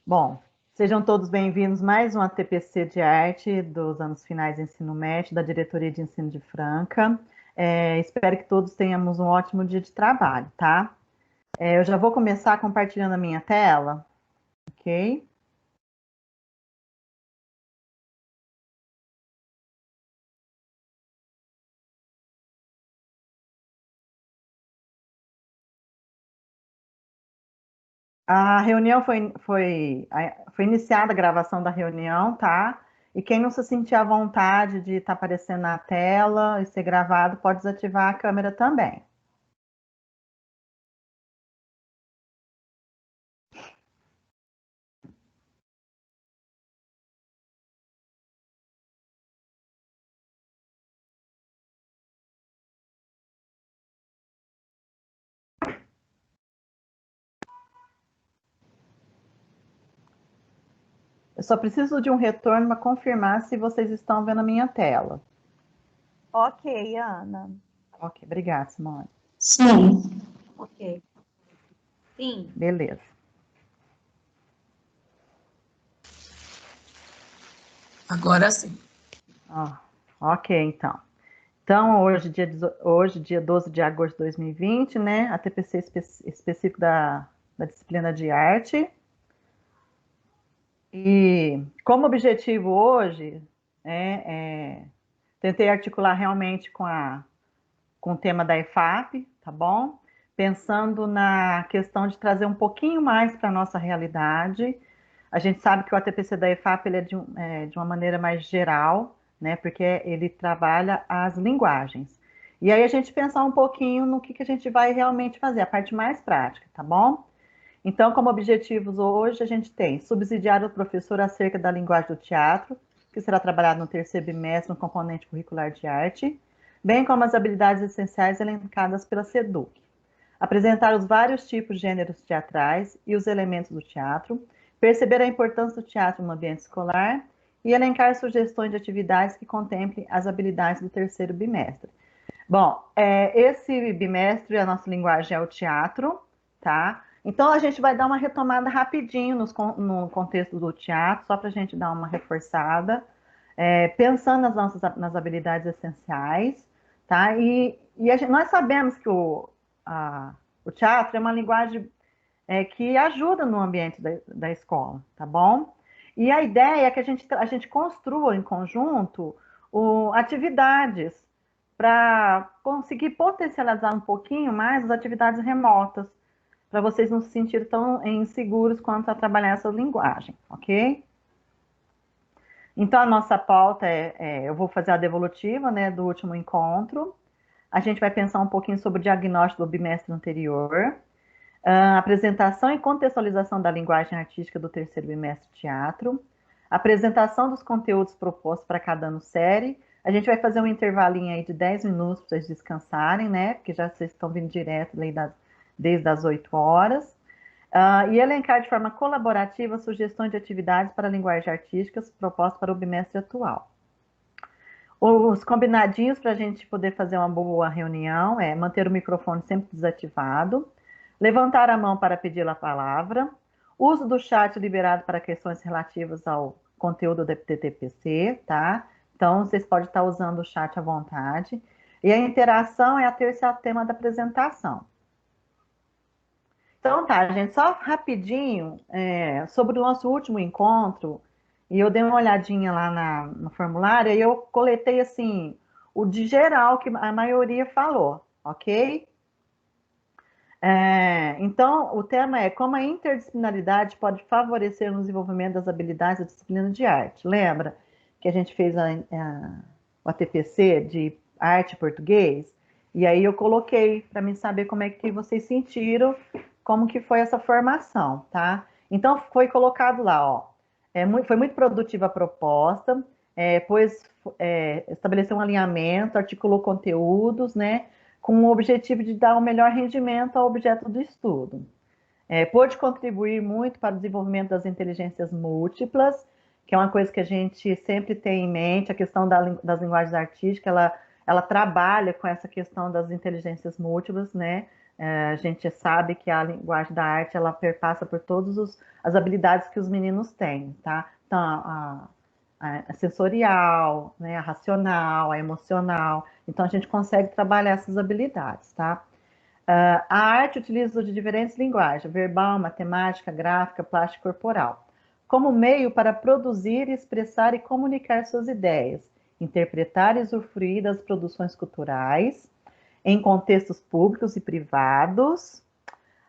Bom, sejam todos bem-vindos mais um ATPC de Arte dos anos finais de ensino médio, da Diretoria de Ensino de Franca. Espero que todos tenhamos um ótimo dia de trabalho, tá? Eu já vou começar compartilhando a minha tela, ok? A reunião foi iniciada a gravação da reunião, tá? E quem não se sentir à vontade de estar aparecendo na tela e ser gravado, pode desativar a câmera também. Eu só preciso de um retorno para confirmar se vocês estão vendo a minha tela. Ok, Ana. Ok, obrigada, Simone. Sim. Ok. Sim. Beleza. Agora sim. Ok, então. Então, hoje, dia 12 de agosto de 2020, né? A TPC específico da disciplina de arte. E como objetivo hoje, tentei articular realmente com o tema da EFAP, tá bom? Pensando na questão de trazer um pouquinho mais para a nossa realidade. A gente sabe que o ATPC da EFAP ele de uma maneira mais geral, né? Porque ele trabalha as linguagens. E aí a gente pensar um pouquinho no que a gente vai realmente fazer, a parte mais prática, tá bom? Então, como objetivos hoje, a gente tem subsidiar o professor acerca da linguagem do teatro, que será trabalhado no terceiro bimestre no componente curricular de arte, bem como as habilidades essenciais elencadas pela SEDUC. Apresentar os vários tipos de gêneros teatrais e os elementos do teatro, perceber a importância do teatro no ambiente escolar e elencar sugestões de atividades que contemplem as habilidades do terceiro bimestre. Bom, esse bimestre a nossa linguagem é o teatro, tá? Então a gente vai dar uma retomada rapidinho no contexto do teatro, só para a gente dar uma reforçada, pensando nas habilidades essenciais, tá? Nós sabemos que o teatro é uma linguagem que ajuda no ambiente da escola, tá bom? E a ideia é que a gente construa em conjunto atividades para conseguir potencializar um pouquinho mais as atividades remotas, para vocês não se sentirem tão inseguros quanto a trabalhar essa linguagem, ok? Então, a nossa pauta eu vou fazer a devolutiva, né, do último encontro. A gente vai pensar um pouquinho sobre o diagnóstico do bimestre anterior, a apresentação e contextualização da linguagem artística do terceiro bimestre de teatro, apresentação dos conteúdos propostos para cada ano série. A gente vai fazer um intervalinho aí de 10 minutos para vocês descansarem, né? Porque já vocês estão vindo direto desde as 8 horas. E elencar de forma colaborativa sugestões de atividades para linguagens artísticas propostas para o bimestre atual. Os combinadinhos para a gente poder fazer uma boa reunião é manter o microfone sempre desativado, levantar a mão para pedir a palavra, uso do chat liberado para questões relativas ao conteúdo do TTPC, tá? Então, vocês podem estar usando o chat à vontade. E a interação é a terceira tema da apresentação. Então, tá, gente, só rapidinho, sobre o nosso último encontro, e eu dei uma olhadinha lá no formulário, e eu coletei, assim, o de geral que a maioria falou, ok? Então, o tema é como a interdisciplinaridade pode favorecer o desenvolvimento das habilidades da disciplina de arte. Lembra que a gente fez o ATPC de arte e português? E aí eu coloquei para mim saber como é que vocês sentiram, como que foi essa formação, tá? Então, foi colocado lá, ó. Foi muito produtiva a proposta, estabeleceu um alinhamento, articulou conteúdos, né? Com o objetivo de dar o melhor rendimento ao objeto do estudo. Pôde contribuir muito para o desenvolvimento das inteligências múltiplas, que é uma coisa que a gente sempre tem em mente, a questão das linguagens artísticas, ela trabalha com essa questão das inteligências múltiplas, né? A gente sabe que a linguagem da arte, ela perpassa por todas as habilidades que os meninos têm, tá? Então, a sensorial, né, a racional, a emocional. Então, a gente consegue trabalhar essas habilidades, tá? A arte utiliza de diferentes linguagens, verbal, matemática, gráfica, plástica corporal, como meio para produzir, expressar e comunicar suas ideias, interpretar e usufruir das produções culturais, em contextos públicos e privados,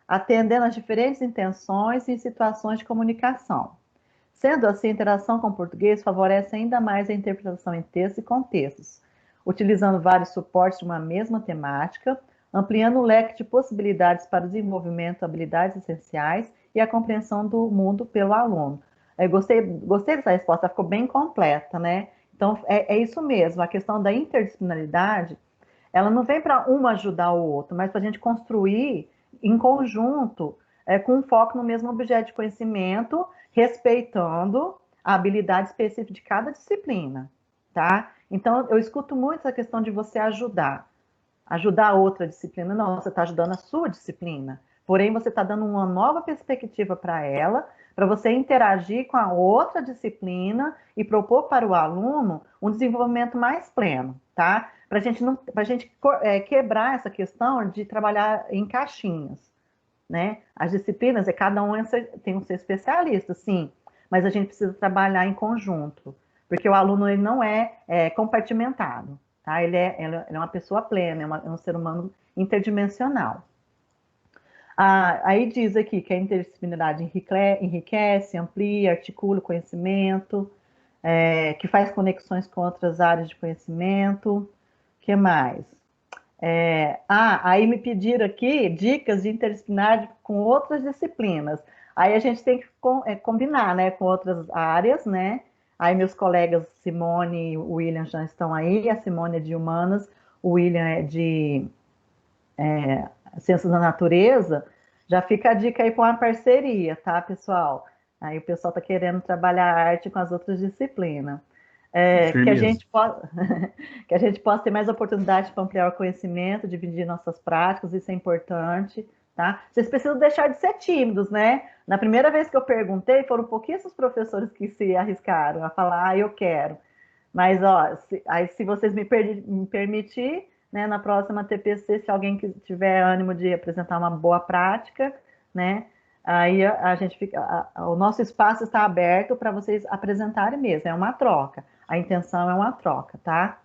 atendendo às diferentes intenções e em situações de comunicação. Sendo assim, a interação com o português favorece ainda mais a interpretação em textos e contextos, utilizando vários suportes de uma mesma temática, ampliando o leque de possibilidades para o desenvolvimento de habilidades essenciais e a compreensão do mundo pelo aluno. Eu gostei dessa resposta, ficou bem completa, né? Então, é isso mesmo, a questão da interdisciplinaridade, ela não vem para uma ajudar o outro, mas para a gente construir em conjunto, com foco no mesmo objeto de conhecimento, respeitando a habilidade específica de cada disciplina, tá? Então, eu escuto muito essa questão de você ajudar a outra disciplina. Não, você está ajudando a sua disciplina. Porém, você está dando uma nova perspectiva para ela, para você interagir com a outra disciplina e propor para o aluno um desenvolvimento mais pleno, tá? Para a gente quebrar essa questão de trabalhar em caixinhas, né? As disciplinas, cada um tem um ser especialista, sim, mas a gente precisa trabalhar em conjunto, porque o aluno ele não é compartimentado, tá? Ele é uma pessoa plena, é um ser humano interdimensional. Aí diz aqui que a interdisciplinaridade enriquece, amplia, articula o conhecimento, que faz conexões com outras áreas de conhecimento. O que mais? Aí me pediram aqui dicas de interdisciplinaridade com outras disciplinas. Aí a gente tem que combinar, né, com outras áreas, né? Aí meus colegas Simone e William já estão aí. A Simone é de Humanas, o William é de Ciências da Natureza. Já fica a dica aí para uma parceria, tá, pessoal? Aí o pessoal está querendo trabalhar arte com as outras disciplinas. Que a gente possa que a gente possa ter mais oportunidade para ampliar o conhecimento, dividir nossas práticas, isso é importante, tá? Vocês precisam deixar de ser tímidos, né? Na primeira vez que eu perguntei, foram pouquíssimos professores que se arriscaram a falar, eu quero. Mas, ó, se vocês me permitir, né, na próxima TPC, se alguém que tiver ânimo de apresentar uma boa prática, né, aí a gente fica, o nosso espaço está aberto para vocês apresentarem mesmo, é uma troca. A intenção é uma troca, tá?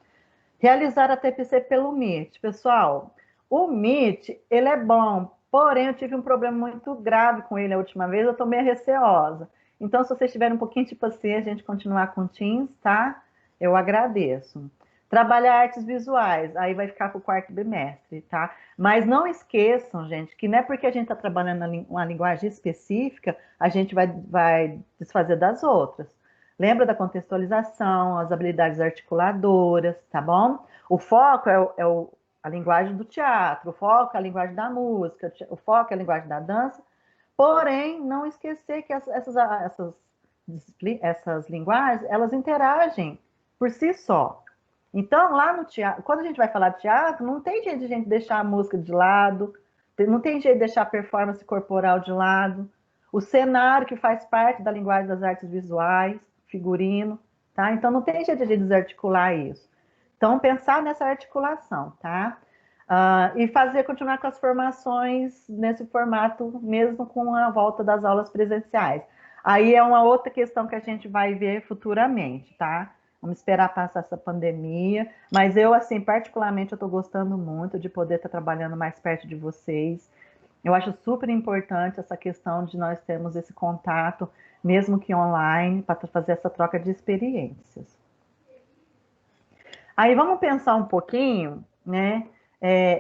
Realizar a TPC pelo Meet. Pessoal, o Meet, ele é bom, porém eu tive um problema muito grave com ele a última vez, eu tô meio receosa. Então, se vocês tiverem um pouquinho de paciência, a gente continuar com o Teams, tá? Eu agradeço. Trabalhar artes visuais, aí vai ficar para o quarto bimestre, tá? Mas não esqueçam, gente, que não é porque a gente está trabalhando uma linguagem específica, a gente vai desfazer das outras. Lembra da contextualização, as habilidades articuladoras, tá bom? O foco a linguagem do teatro, o foco é a linguagem da música, o foco é a linguagem da dança, porém, não esquecer que essas linguagens, elas interagem por si só. Então, lá no teatro, quando a gente vai falar de teatro, não tem jeito de a gente deixar a música de lado, não tem jeito de deixar a performance corporal de lado, o cenário que faz parte da linguagem das artes visuais, figurino, tá? Então, não tem jeito de desarticular isso. Então, pensar nessa articulação, tá? E continuar com as formações nesse formato, mesmo com a volta das aulas presenciais. Aí é uma outra questão que a gente vai ver futuramente, tá? Vamos esperar passar essa pandemia, mas eu, assim, particularmente, eu estou gostando muito de poder estar trabalhando mais perto de vocês. Eu acho super importante essa questão de nós termos esse contato, mesmo que online, para fazer essa troca de experiências. Aí vamos pensar um pouquinho, né?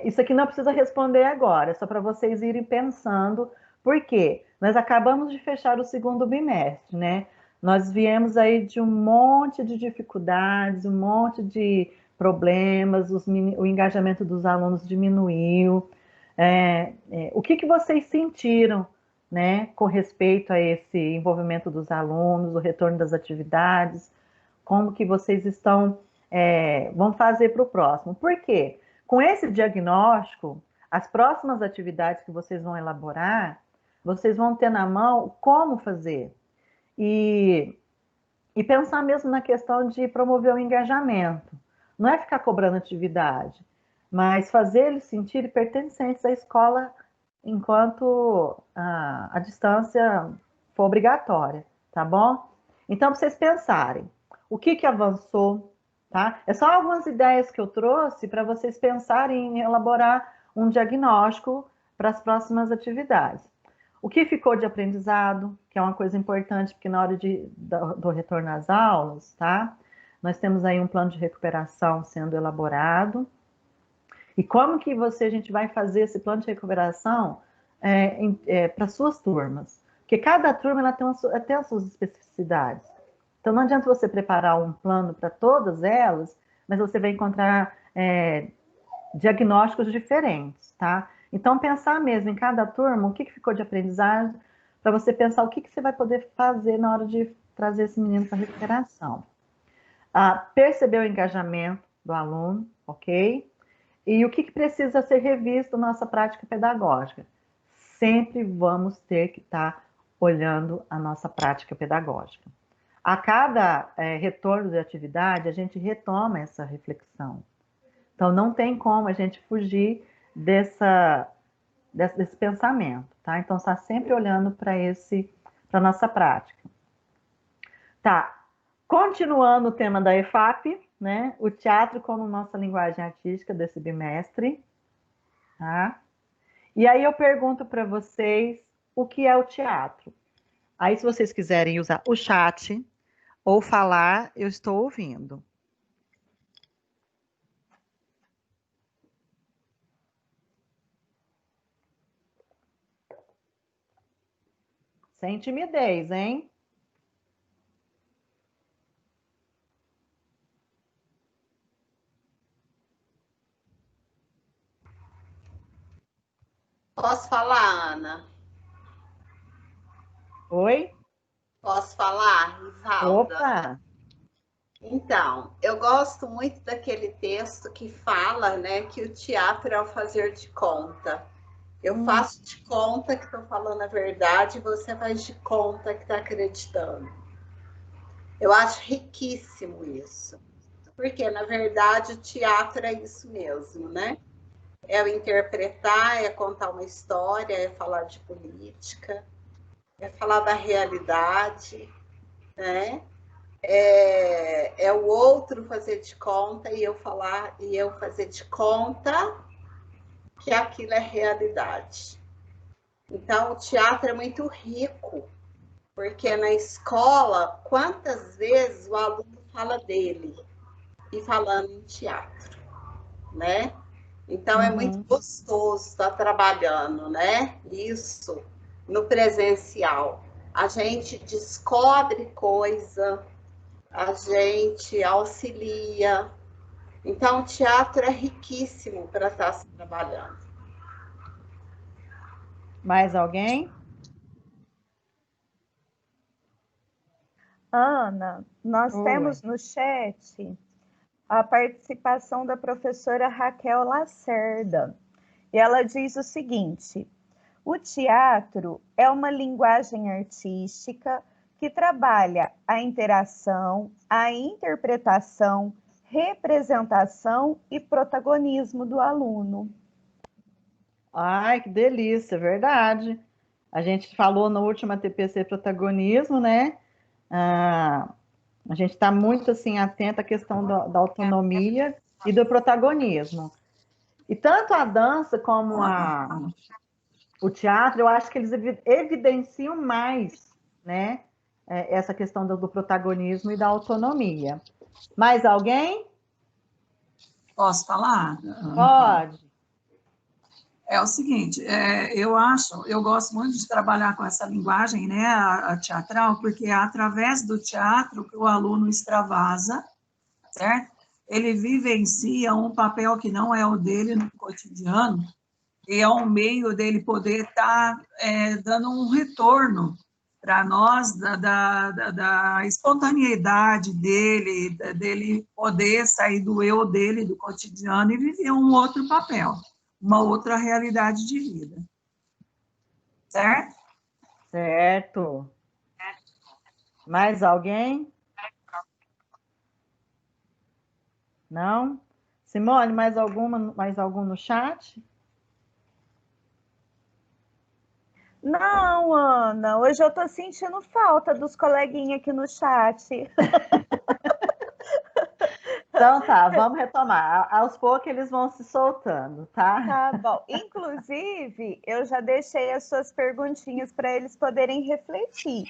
Isso aqui não precisa responder agora, é só para vocês irem pensando, porque nós acabamos de fechar o segundo bimestre, né? Nós viemos aí de um monte de dificuldades, um monte de problemas, o engajamento dos alunos diminuiu. O que vocês sentiram, né, com respeito a esse envolvimento dos alunos, o retorno das atividades? Como que vocês vão fazer para o próximo? Por quê? Com esse diagnóstico, as próximas atividades que vocês vão elaborar, vocês vão ter na mão como fazer. E pensar mesmo na questão de promover o engajamento. Não é ficar cobrando atividade, mas fazer eles sentirem pertencentes à escola enquanto a distância for obrigatória, tá bom? Então, para vocês pensarem, o que avançou, tá? É só algumas ideias que eu trouxe para vocês pensarem em elaborar um diagnóstico para as próximas atividades. O que ficou de aprendizado, que é uma coisa importante, porque na hora do retorno às aulas, tá? Nós temos aí um plano de recuperação sendo elaborado. E como que a gente vai fazer esse plano de recuperação para suas turmas? Porque cada turma ela tem as suas especificidades. Então, não adianta você preparar um plano para todas elas, mas você vai encontrar diagnósticos diferentes, tá? Então, pensar mesmo em cada turma, o que ficou de aprendizado, para você pensar o que você vai poder fazer na hora de trazer esse menino para a recuperação. Perceber o engajamento do aluno, ok? E o que precisa ser revisto na nossa prática pedagógica? Sempre vamos ter que estar olhando a nossa prática pedagógica. A cada retorno de atividade, a gente retoma essa reflexão. Então, não tem como a gente fugir desse pensamento, tá? Então, está sempre olhando para a nossa prática. Tá. Continuando o tema da EFAP, né? O teatro como nossa linguagem artística desse bimestre, tá? E aí eu pergunto para vocês o que é o teatro. Aí, se vocês quiserem usar o chat ou falar, eu estou ouvindo. Sem timidez, hein? Posso falar, Ana? Oi? Posso falar, Ivalda? Opa! Então, eu gosto muito daquele texto que fala, né, que o teatro é o fazer de conta. Eu faço de conta que estou falando a verdade, você faz de conta que está acreditando. Eu acho riquíssimo isso. Porque, na verdade, o teatro é isso mesmo, né? É o interpretar, é contar uma história, é falar de política, é falar da realidade, né? É o outro fazer de conta e eu fazer de conta que aquilo é realidade. Então, o teatro é muito rico, porque na escola, quantas vezes o aluno fala dele e falando em teatro, né? Então, é muito gostoso estar trabalhando, né? Isso no presencial. A gente descobre coisa, a gente auxilia. Então, o teatro é riquíssimo para estar se trabalhando. Mais alguém? Ana, nós temos no chat a participação da professora Raquel Lacerda. E ela diz o seguinte: o teatro é uma linguagem artística que trabalha a interação, a interpretação, representação e protagonismo do aluno. Ai, que delícia, verdade. A gente falou na última TPC protagonismo, né? A gente está muito assim atenta à questão da autonomia e do protagonismo. E tanto a dança como o teatro, eu acho que eles evidenciam mais, né? Essa questão do protagonismo e da autonomia. Mais alguém? Posso falar? Pode. É o seguinte, eu gosto muito de trabalhar com essa linguagem, né, a teatral, porque é através do teatro que o aluno extravasa, certo? Ele vivencia um papel que não é o dele no cotidiano, e é um meio dele poder estar dando um retorno para nós da espontaneidade dele poder sair do eu dele, do cotidiano, e viver um outro papel. uma outra realidade de vida. Certo? Certo. Mais alguém? Não? Simone, mais algum no chat? Não, Ana, hoje eu estou sentindo falta dos coleguinhas aqui no chat. Então tá, vamos retomar. Aos poucos eles vão se soltando, tá? Tá bom. Inclusive, eu já deixei as suas perguntinhas para eles poderem refletir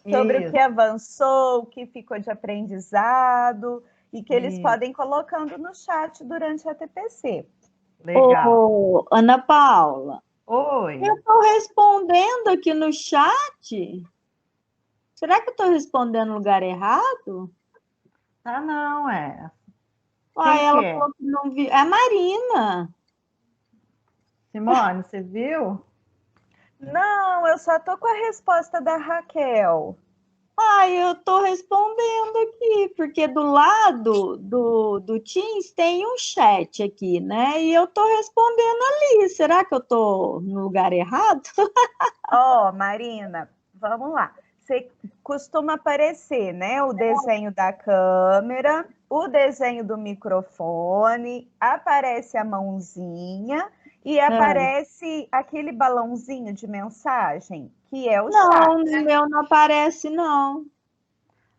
sobre o Isso, que avançou, o que ficou de aprendizado, e que eles isso. podem colocando no chat durante a TPC. Legal. Ô, Ana Paula, Oi. eu estou respondendo aqui no chat. Será que eu estou respondendo no lugar errado? Tá, não, é. Ah, Quem ela que é? falou que não viu. É a Marina. Simone, você viu? Não, eu só tô com a resposta da Raquel. Ah, eu estou respondendo aqui, porque do lado do Teams tem um chat aqui, né? E eu estou respondendo ali. Será que eu estou no lugar errado? Ó, Marina, vamos lá. Você costuma aparecer, né? O desenho da câmera, o desenho do microfone, aparece a mãozinha e aparece aquele balãozinho de mensagem, que é o chat. Não, no meu não aparece, não.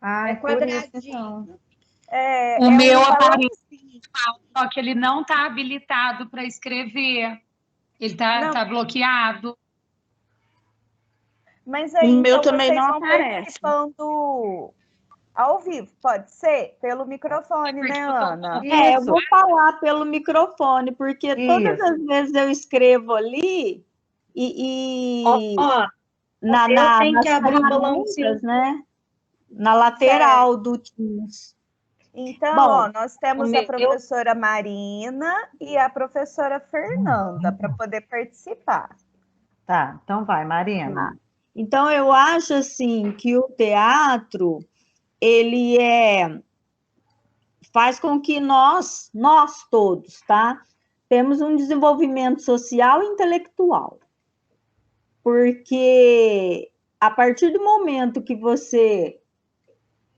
Ah, É por isso, quadradinho. então. O meu um aparece, balãozinho. só que ele não está habilitado para escrever. Ele está bloqueado. Mas aí, O meu então, também vocês não vão aparece. participando ao vivo, pode ser? Pelo microfone, né, Ana? É, eu Isso, vou falar pelo microfone, porque todas isso. as vezes eu escrevo ali e Ó, eu tenho nas que abrir o ferramentas, balãozinho. né? Na lateral do Teams. Então, Bom, ó, nós temos a meu- professora Marina e a professora Fernanda para poder participar. Tá, então vai, Marina. então eu acho assim que o teatro ele faz com que nós todos, tá? Temos um desenvolvimento social e intelectual. Porque a partir do momento que você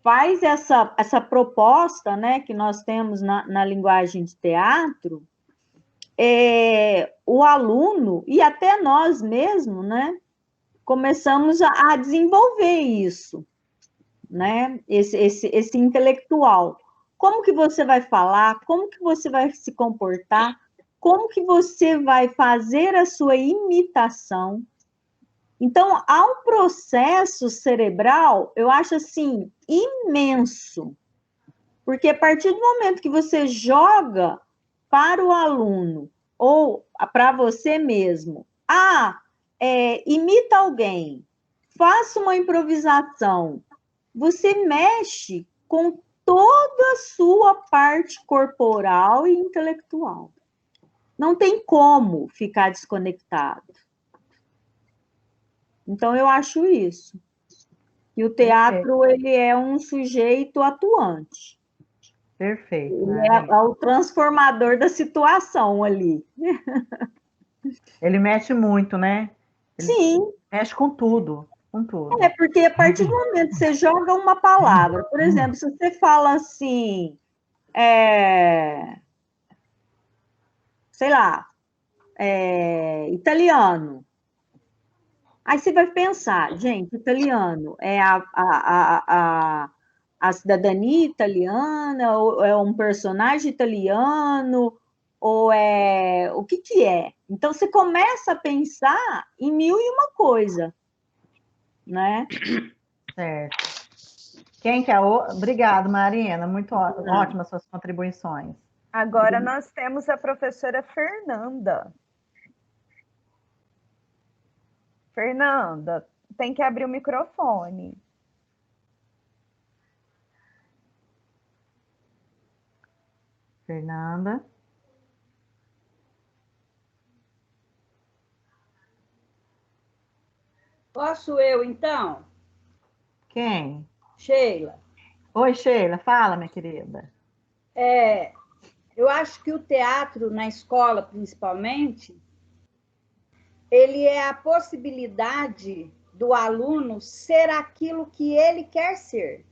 faz essa proposta, né, que nós temos na linguagem de teatro, o aluno, e até nós mesmos, né, começamos a desenvolver isso, né, esse intelectual. Como que você vai falar, como que você vai se comportar, como que você vai fazer a sua imitação. Então, há um processo cerebral, eu acho assim, imenso. Porque a partir do momento que você joga para o aluno, ou para você mesmo, imita alguém, faça uma improvisação, você mexe com toda a sua parte corporal e intelectual. Não tem como ficar desconectado. Então, eu acho isso. E o teatro, ele é um sujeito atuante. Perfeito. Ele é o transformador da situação ali. Ele mexe muito, né? Ele Sim. mexe com tudo, com tudo. É, porque a partir do momento que você joga uma palavra, por exemplo, se você fala assim, sei lá, italiano. Aí você vai pensar, gente, italiano é a cidadania italiana, ou é um personagem italiano, ou é o que é? Então você começa a pensar em mil e uma coisa, né? Certo. Quem que é o... Obrigado, Marina. Muito ótimas suas contribuições. Agora nós temos a professora Fernanda. Fernanda, tem que abrir o microfone. Fernanda. Posso eu, então? Quem? Sheila. Oi, Sheila. Fala, minha querida. Eu acho que o teatro, na escola principalmente, ele é a possibilidade do aluno ser aquilo que ele quer ser.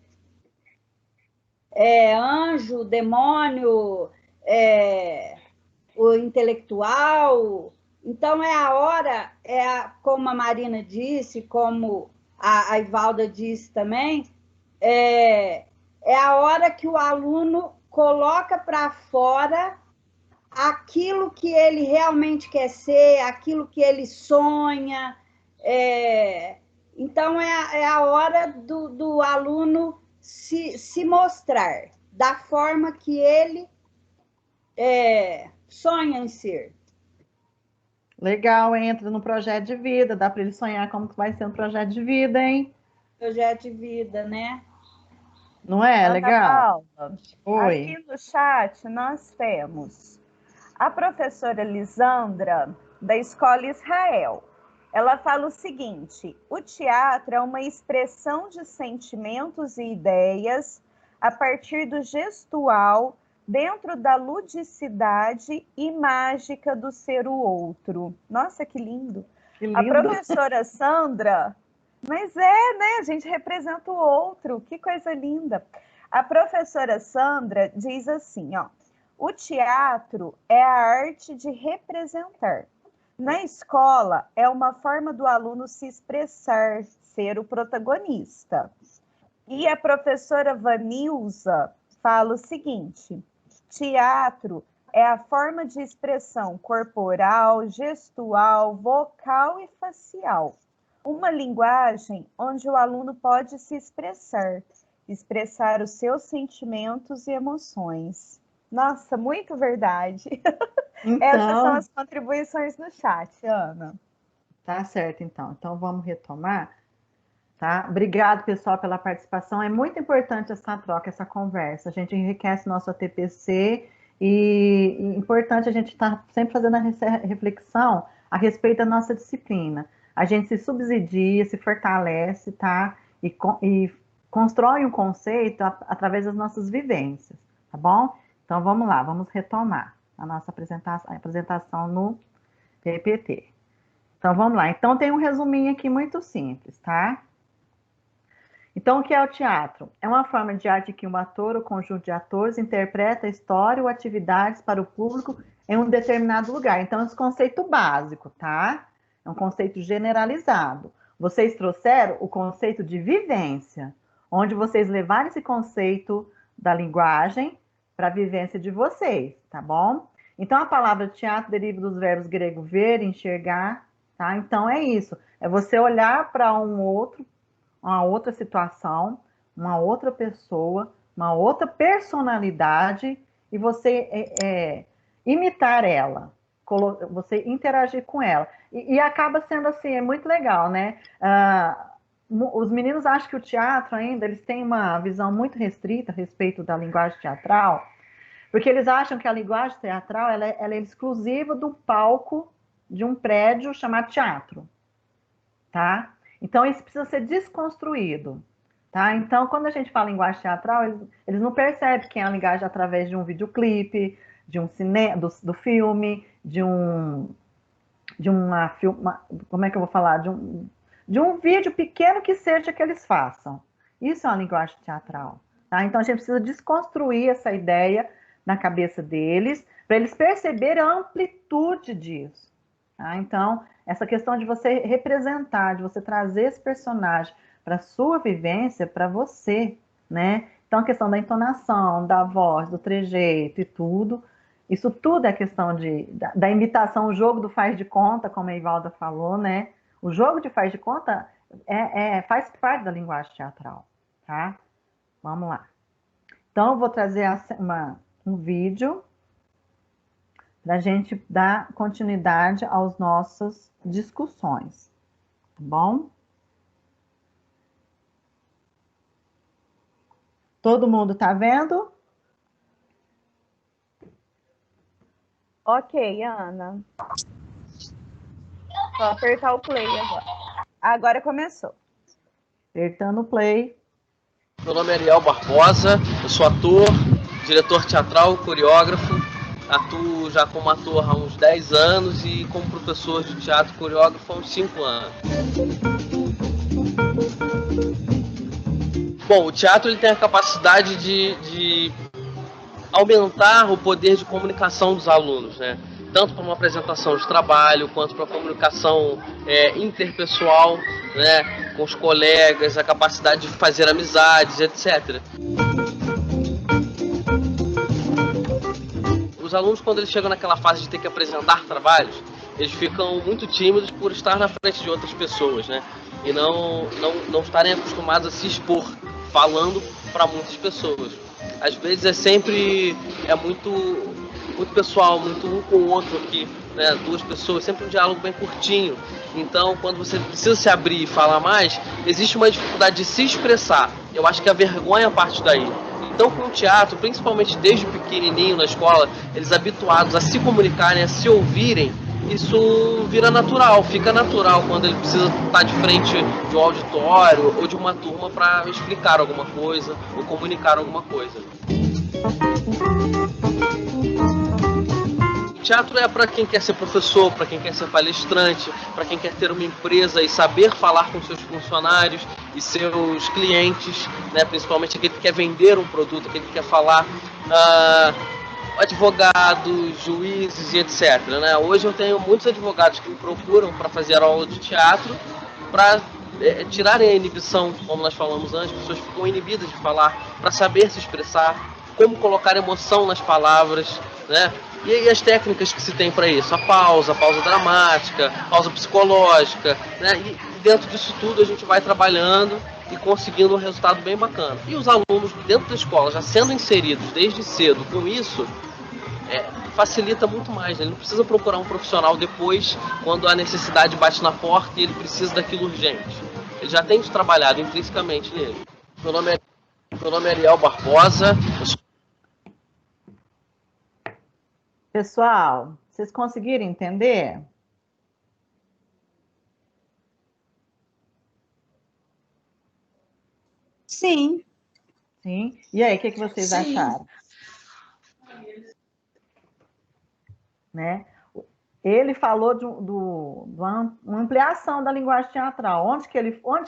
Anjo, demônio, o intelectual. Então, é a hora, como a Marina disse, como a Ivalda disse também, é a hora que o aluno coloca para fora aquilo que ele realmente quer ser, aquilo que ele sonha. Então, é a hora do aluno se mostrar da forma que ele sonha em ser. Legal, entra no projeto de vida, dá para ele sonhar como que vai ser um projeto de vida, hein? Projeto de vida, né? Não é? Ana Legal? Paula, Oi. aqui no chat nós temos a professora Lisandra, da Escola Israel. Ela fala o seguinte: o teatro é uma expressão de sentimentos e ideias a partir do gestual, dentro da ludicidade e mágica do ser o outro. Nossa, que lindo! Que lindo. A professora Sandra, mas né? A gente representa o outro, que coisa linda. A professora Sandra diz assim, ó: o teatro é a arte de representar. Na escola, é uma forma do aluno se expressar, ser o protagonista. E a professora Vanilza fala o seguinte: teatro é a forma de expressão corporal, gestual, vocal e facial. Uma linguagem onde o aluno pode se expressar os seus sentimentos e emoções. Nossa, muito verdade. Então, essas são as contribuições no chat, Ana. Tá certo, então. Então, vamos retomar, tá? Obrigado, pessoal, pela participação. É muito importante essa troca, essa conversa. A gente enriquece nosso ATPC e é importante a gente estar sempre fazendo a reflexão a respeito da nossa disciplina. A gente se subsidia, se fortalece, tá? E constrói um conceito através das nossas vivências, tá bom? Então, vamos lá, vamos retomar a nossa apresentação no PPT. Então, vamos lá. Então, tem um resuminho aqui muito simples, tá? Então, o que é o teatro? É uma forma de arte que um ator ou conjunto de atores interpreta a história ou atividades para o público em um determinado lugar. Então, esse conceito básico, tá? É um conceito generalizado. Vocês trouxeram o conceito de vivência, onde vocês levaram esse conceito da linguagem para a vivência de vocês, tá bom? Então, a palavra teatro deriva dos verbos grego ver, enxergar, tá? Então, é isso. É você olhar para uma outra situação, uma outra pessoa, uma outra personalidade e você imitar ela, você interagir com ela. E acaba sendo assim, é muito legal, né? Os meninos acham que o teatro ainda, eles têm uma visão muito restrita a respeito da linguagem teatral, porque eles acham que a linguagem teatral ela é exclusiva do palco de um prédio chamado teatro, tá? Então, isso precisa ser desconstruído, tá? Então, quando a gente fala em linguagem teatral, eles não percebem que é a linguagem através de um videoclipe, de um cinema, do filme, como é que eu vou falar? De um vídeo pequeno que seja que eles façam. Isso é uma linguagem teatral, tá? Então, a gente precisa desconstruir essa ideia na cabeça deles, para eles perceberem a amplitude disso, tá? Então, essa questão de você representar, de você trazer esse personagem para a sua vivência, para você, né? Então, a questão da entonação, da voz, do trejeito e tudo, isso tudo é questão da imitação, o jogo do faz de conta, como a Ivalda falou, né? O jogo de faz de conta faz parte da linguagem teatral, tá? Vamos lá. Então, eu vou trazer um vídeo para a gente dar continuidade às nossas discussões, tá bom? Todo mundo tá vendo? Ok, Ana. Vou apertar o play agora. Agora começou. Apertando o play. Meu nome é Ariel Barbosa, eu sou ator, diretor teatral, coreógrafo, atuo já como ator há uns 10 anos e como professor de teatro coreógrafo há uns 5 anos. Bom, o teatro ele tem a capacidade de aumentar o poder de comunicação dos alunos, né? Tanto para uma apresentação de trabalho, quanto para a comunicação interpessoal, né? Com os colegas, a capacidade de fazer amizades, etc. Os alunos, quando eles chegam naquela fase de ter que apresentar trabalhos, eles ficam muito tímidos por estar na frente de outras pessoas, né? E não estarem acostumados a se expor, falando para muitas pessoas. Às vezes é muito pessoal, muito um com o outro aqui, né? Duas pessoas, sempre um diálogo bem curtinho. Então, quando você precisa se abrir e falar mais, existe uma dificuldade de se expressar. Eu acho que a vergonha parte daí. Então, com o teatro, principalmente desde pequenininho na escola, eles habituados a se comunicarem, a se ouvirem, isso vira natural, fica natural quando ele precisa estar de frente de um auditório ou de uma turma para explicar alguma coisa ou comunicar alguma coisa. O teatro é para quem quer ser professor, para quem quer ser palestrante, para quem quer ter uma empresa e saber falar com seus funcionários e seus clientes, né? Principalmente aquele que quer vender um produto, aquele que quer falar, advogados, juízes e etc. Né? Hoje eu tenho muitos advogados que me procuram para fazer aula de teatro, para tirarem a inibição, como nós falamos antes, as pessoas ficam inibidas de falar, para saber se expressar, como colocar emoção nas palavras, né? E as técnicas que se tem para isso, a pausa dramática, pausa psicológica, né? E dentro disso tudo a gente vai trabalhando e conseguindo um resultado bem bacana. E os alunos dentro da escola, já sendo inseridos desde cedo com isso, facilita muito mais, né? Ele não precisa procurar um profissional depois, quando a necessidade bate na porta e ele precisa daquilo urgente. Ele já tem isso trabalhado intrinsecamente nele. Meu nome é Ariel Barbosa. Pessoal, vocês conseguiram entender? Sim. Sim. E aí, o que vocês acharam? Né? Ele falou de uma ampliação da linguagem teatral. Onde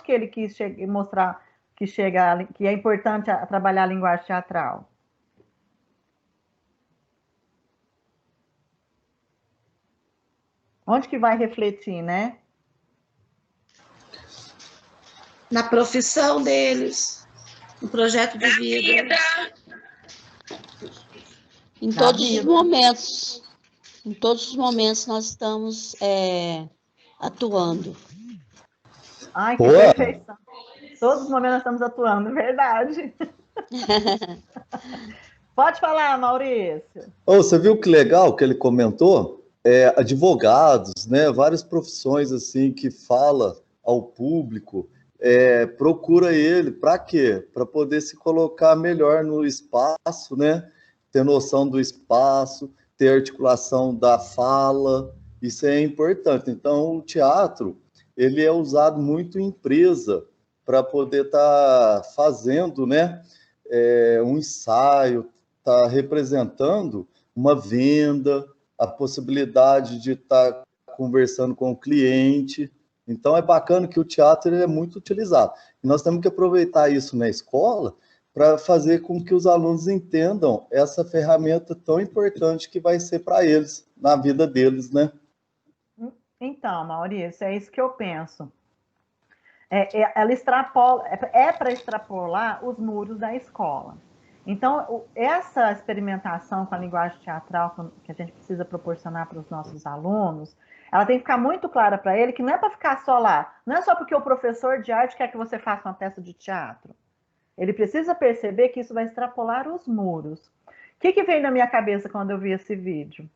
que ele quis mostrar que é importante trabalhar a linguagem teatral? Onde que vai refletir, né? Na profissão deles, no projeto de vida. Em todos os momentos. Em todos os momentos nós estamos atuando. Ai, que perfeição. Todos os momentos nós estamos atuando, verdade. Pode falar, Maurício. Você viu que legal que ele comentou? Advogados, né? Várias profissões assim que fala ao público, procura ele para quê? Para poder se colocar melhor no espaço, né? Ter noção do espaço, ter articulação da fala, isso é importante. Então, o teatro, ele é usado muito em empresa para poder estar fazendo, né? Um ensaio, estar representando uma venda, a possibilidade de estar conversando com o cliente. Então, é bacana que o teatro é muito utilizado. E nós temos que aproveitar isso na escola para fazer com que os alunos entendam essa ferramenta tão importante que vai ser para eles, na vida deles, né? Então, Maurício, é isso que eu penso. Ela extrapola, para extrapolar os muros da escola. Então, essa experimentação com a linguagem teatral que a gente precisa proporcionar para os nossos alunos, ela tem que ficar muito clara para ele que não é para ficar só lá, não é só porque o professor de arte quer que você faça uma peça de teatro. Ele precisa perceber que isso vai extrapolar os muros. O que veio na minha cabeça quando eu vi esse vídeo?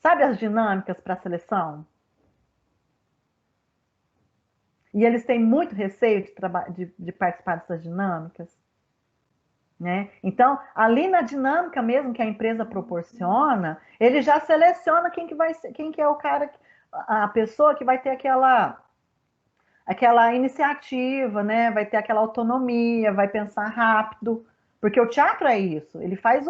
Sabe as dinâmicas para a seleção? E eles têm muito receio de participar dessas dinâmicas. Né? Então, ali na dinâmica mesmo que a empresa proporciona, ele já seleciona quem que é o cara, a pessoa que vai ter aquela iniciativa, né? Vai ter aquela autonomia, vai pensar rápido, porque o teatro é isso, ele faz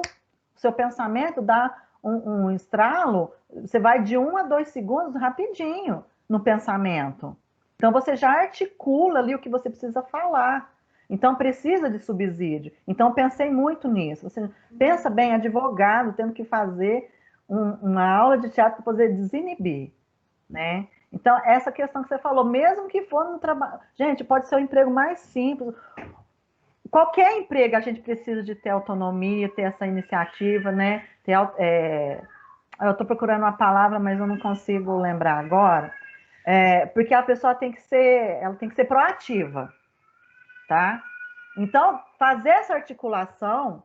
o seu pensamento dá um estralo, você vai de 1 a 2 segundos rapidinho no pensamento. Então, você já articula ali o que você precisa falar. Então, precisa de subsídio. Então, pensei muito nisso. Você pensa bem, advogado, tendo que fazer uma aula de teatro para poder desinibir, né? Então, essa questão que você falou, mesmo que for no trabalho... Gente, pode ser o emprego mais simples. Qualquer emprego, a gente precisa de ter autonomia, ter essa iniciativa, né? Eu estou procurando uma palavra, mas eu não consigo lembrar agora. Porque a pessoa tem que ser proativa, tá? Então, fazer essa articulação,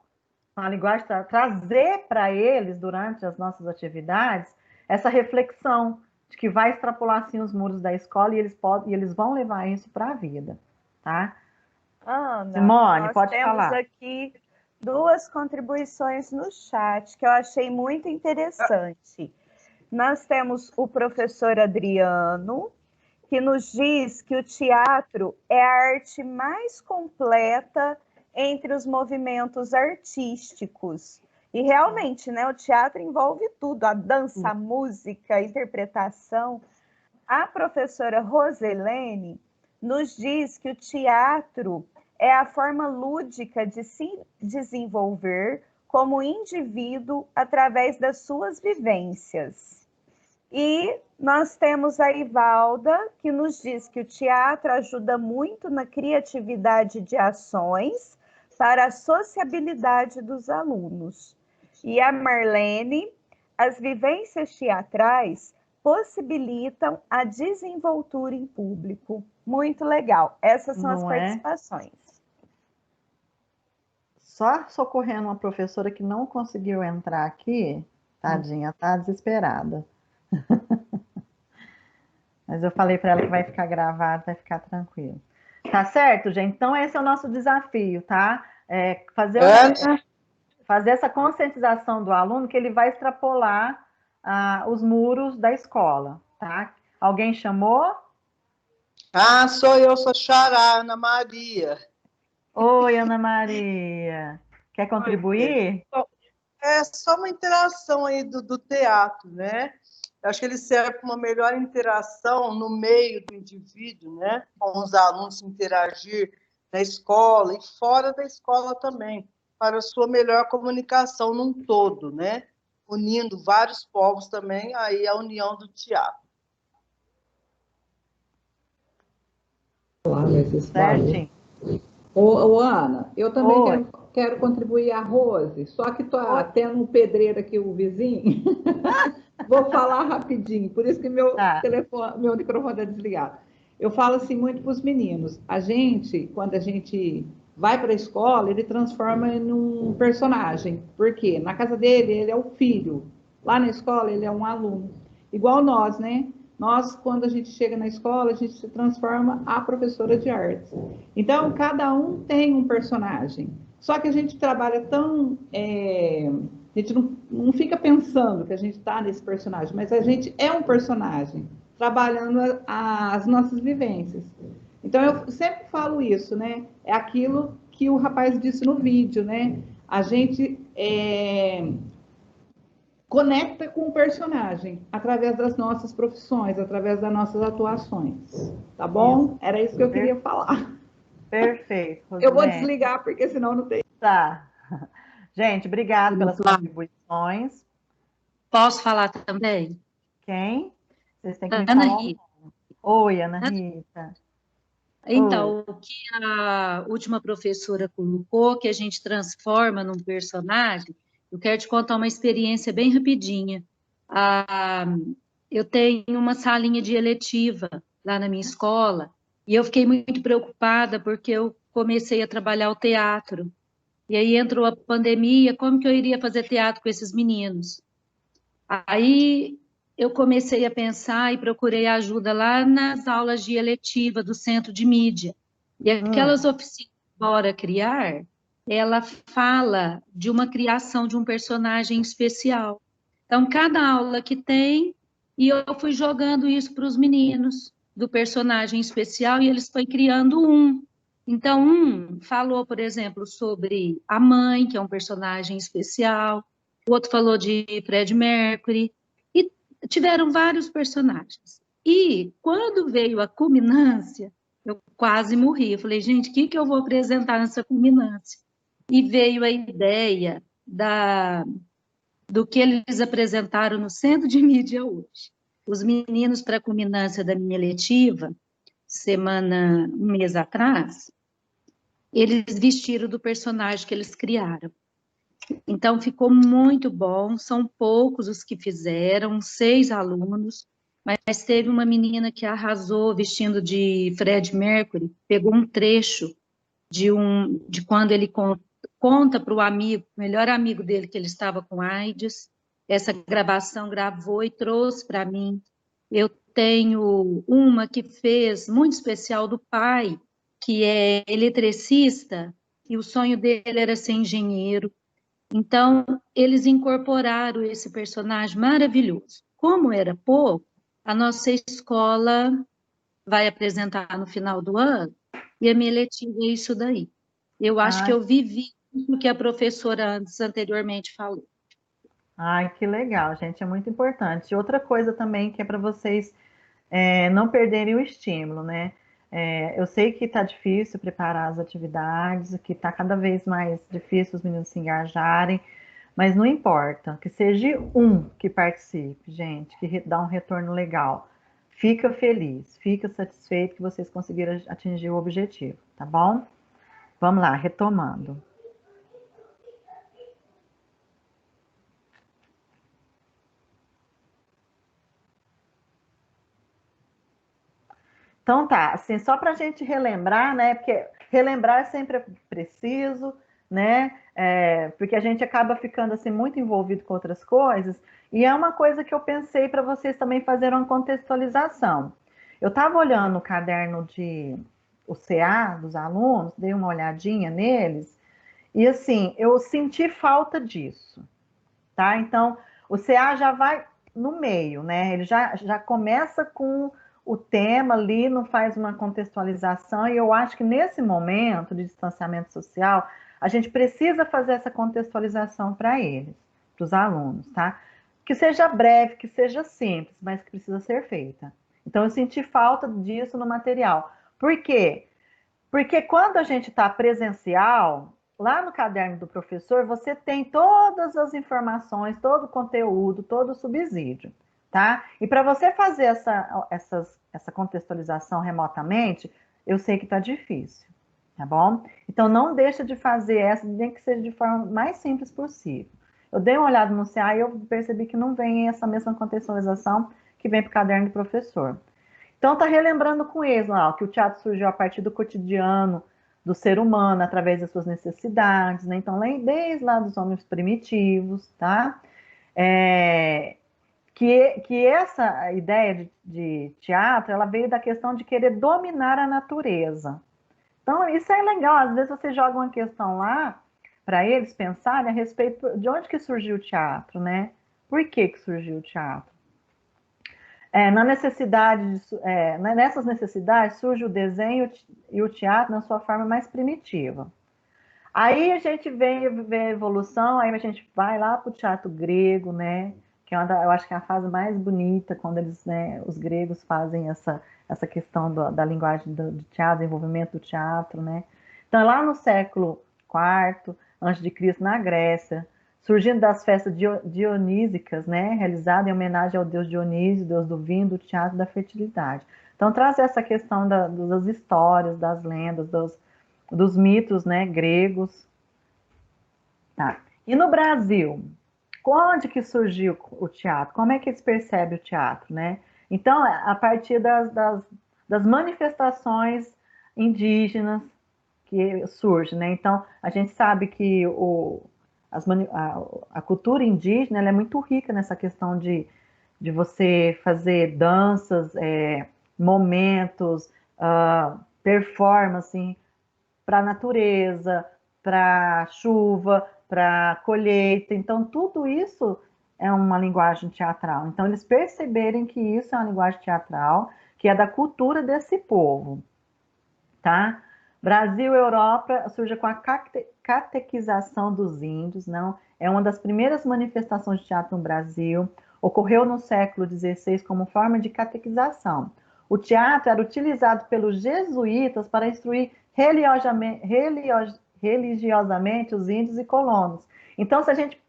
a linguagem, trazer para eles, durante as nossas atividades, essa reflexão de que vai extrapolar, assim, os muros da escola e eles vão levar isso para a vida, tá? Ana, Simone, pode temos falar. aqui 2 contribuições no chat que eu achei muito interessante. Nós temos o professor Adriano, que nos diz que o teatro é a arte mais completa entre os movimentos artísticos. E realmente, né, o teatro envolve tudo, a dança, a música, a interpretação. A professora Roselene nos diz que o teatro é a forma lúdica de se desenvolver como indivíduo através das suas vivências. E nós temos a Ivalda, que nos diz que o teatro ajuda muito na criatividade de ações para a sociabilidade dos alunos. E a Marlene, as vivências teatrais possibilitam a desenvoltura em público. Muito legal. Essas são as participações. Só socorrendo uma professora que não conseguiu entrar aqui, tadinha, tá desesperada. Mas eu falei para ela que vai ficar gravado, vai ficar tranquilo. Tá certo, gente? Então, esse é o nosso desafio, tá? Fazer essa conscientização do aluno que ele vai extrapolar os muros da escola, tá? Alguém chamou? Sou eu, sou Xará, Ana Maria. Oi, Ana Maria. Quer contribuir? É só uma interação aí do teatro, né? Eu acho que ele serve para uma melhor interação no meio do indivíduo, né? Com os alunos interagir na escola e fora da escola também, para a sua melhor comunicação num todo, né? Unindo vários povos também, aí a união do teatro. Certo. Ô, Ana, eu também quero contribuir a Rose, só que estou tendo um pedreiro aqui, o vizinho. Vou falar rapidinho, por isso que meu microfone está desligado. Eu falo assim muito para os meninos. A gente, quando a gente vai para a escola, ele transforma em um personagem. Por quê? Na casa dele, ele é o filho. Lá na escola, ele é um aluno. Igual nós, né? Nós, quando a gente chega na escola, a gente se transforma a professora de artes. Então, cada um tem um personagem. Só que a gente trabalha tão... a gente não fica pensando que a gente está nesse personagem, mas a gente é um personagem, trabalhando as nossas vivências. Então, eu sempre falo isso, né? É aquilo que o rapaz disse no vídeo, né? A gente conecta com o personagem através das nossas profissões, através das nossas atuações. Tá bom? Isso. Era isso que eu queria falar. Perfeito. Rosilene. Eu vou desligar, porque senão não tem. Tá. Gente, obrigada pelas contribuições. Posso falar também? Quem? Vocês têm que me Ana falar. Rita. Oi, Ana Rita. Então, o que a última professora colocou, que a gente transforma num personagem, eu quero te contar uma experiência bem rapidinha. Eu tenho uma salinha de eletiva lá na minha escola, e eu fiquei muito preocupada porque eu comecei a trabalhar o teatro. E aí entrou a pandemia, como que eu iria fazer teatro com esses meninos? Aí eu comecei a pensar e procurei ajuda lá nas aulas de eletiva do Centro de Mídia. E aquelas oficinas Bora Criar, ela fala de uma criação de um personagem especial. Então, cada aula que tem, e eu fui jogando isso para os meninos, do personagem especial, e eles foram criando um. Então, falou, por exemplo, sobre a mãe, que é um personagem especial, o outro falou de Fred Mercury, e tiveram vários personagens. E quando veio a culminância, eu quase morri. Eu falei, gente, o que eu vou apresentar nessa culminância? E veio a ideia do que eles apresentaram no Centro de Mídia hoje. Os meninos, para a culminância da minha letiva, um mês atrás, eles vestiram do personagem que eles criaram. Então, ficou muito bom, são poucos os que fizeram, 6 alunos, mas teve uma menina que arrasou vestindo de Fred Mercury, pegou um trecho de quando ele conta para o amigo, o melhor amigo dele, que ele estava com AIDS, essa gravação gravou e trouxe para mim. Eu tenho uma que fez, muito especial, do pai, que é eletricista, e o sonho dele era ser engenheiro. Então, eles incorporaram esse personagem maravilhoso. Como era pouco, a nossa escola vai apresentar no final do ano, e a minha letiva é isso daí. Eu acho que eu vivi o que a professora anteriormente falou. Ai, que legal, gente, é muito importante. Outra coisa também que é para vocês não perderem o estímulo, né? Eu sei que está difícil preparar as atividades, que está cada vez mais difícil os meninos se engajarem, mas não importa, que seja um que participe, gente, que dá um retorno legal. Fica feliz, fica satisfeito que vocês conseguiram atingir o objetivo, tá bom? Vamos lá, retomando. Então tá, assim, só para a gente relembrar, né? Porque relembrar sempre é preciso, né? Porque a gente acaba ficando assim muito envolvido com outras coisas. E é uma coisa que eu pensei para vocês também fazerem uma contextualização. Eu estava olhando o caderno o CA dos alunos, dei uma olhadinha neles, e assim, eu senti falta disso, tá? Então, o CA já vai no meio, né? Ele já começa com o tema ali, não faz uma contextualização, e eu acho que nesse momento de distanciamento social, a gente precisa fazer essa contextualização para eles, para os alunos, tá? Que seja breve, que seja simples, mas que precisa ser feita. Então, eu senti falta disso no material. Por quê? Porque quando a gente está presencial, lá no caderno do professor, você tem todas as informações, todo o conteúdo, todo o subsídio, tá? E para você fazer essa contextualização remotamente, eu sei que está difícil, tá bom? Então, não deixa de fazer essa, nem que seja de forma mais simples possível. Eu dei uma olhada no CA e eu percebi que não vem essa mesma contextualização que vem para o caderno do professor. Então, está relembrando com eles lá, que o teatro surgiu a partir do cotidiano do ser humano, através das suas necessidades, né? Então, desde lá dos homens primitivos, tá? Que essa ideia de teatro, ela veio da questão de querer dominar a natureza. Então, isso é legal. Às vezes, você joga uma questão lá, para eles pensarem a respeito de onde que surgiu o teatro, né? Por que surgiu o teatro? Nessas necessidades surge o desenho e o teatro na sua forma mais primitiva. Aí a gente vê a evolução, aí a gente vai lá para o teatro grego, né? Que eu acho que é a fase mais bonita, quando os gregos fazem essa questão da linguagem do teatro, desenvolvimento do teatro, né? Então, lá no século IV a.C., na Grécia, surgindo das festas dionísicas, né, realizada em homenagem ao deus Dionísio, deus do vinho, do teatro e da fertilidade. Então, traz essa questão das histórias, das lendas, dos mitos, né, gregos. Tá. E no Brasil, onde que surgiu o teatro? Como é que eles percebem o teatro, né? Então, a partir das manifestações indígenas que surgem, né? Então, a gente sabe que a cultura indígena ela é muito rica nessa questão de você fazer danças, momentos, performance para a natureza, para chuva, para colheita. Então, tudo isso é uma linguagem teatral. Então, eles perceberem que isso é uma linguagem teatral, que é da cultura desse povo, tá? Brasil e Europa surge com a catequização dos índios, não? é uma das primeiras manifestações de teatro no Brasil, ocorreu no século XVI como forma de catequização. O teatro era utilizado pelos jesuítas para instruir religiosamente os índios e colonos. Então, se a gente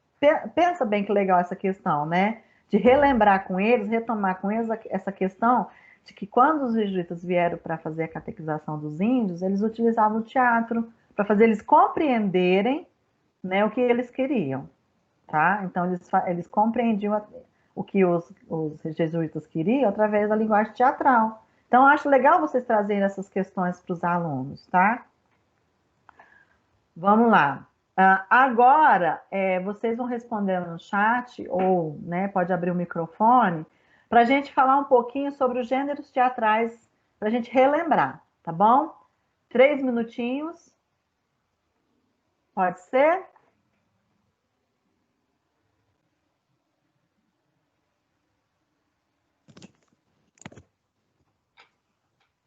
pensa bem que legal essa questão, né? De relembrar com eles, retomar com eles essa questão de que quando os jesuítas vieram para fazer a catequização dos índios, eles utilizavam o teatro para fazer eles compreenderem, né, o que eles queriam, tá? Então, eles compreendiam o que os jesuítas queriam através da linguagem teatral. Então, eu acho legal vocês trazerem essas questões para os alunos, tá? Vamos lá. Agora, vocês vão responder no chat, ou, né, pode abrir o microfone, para a gente falar um pouquinho sobre os gêneros teatrais, para a gente relembrar, tá bom? 3 minutinhos. Pode ser?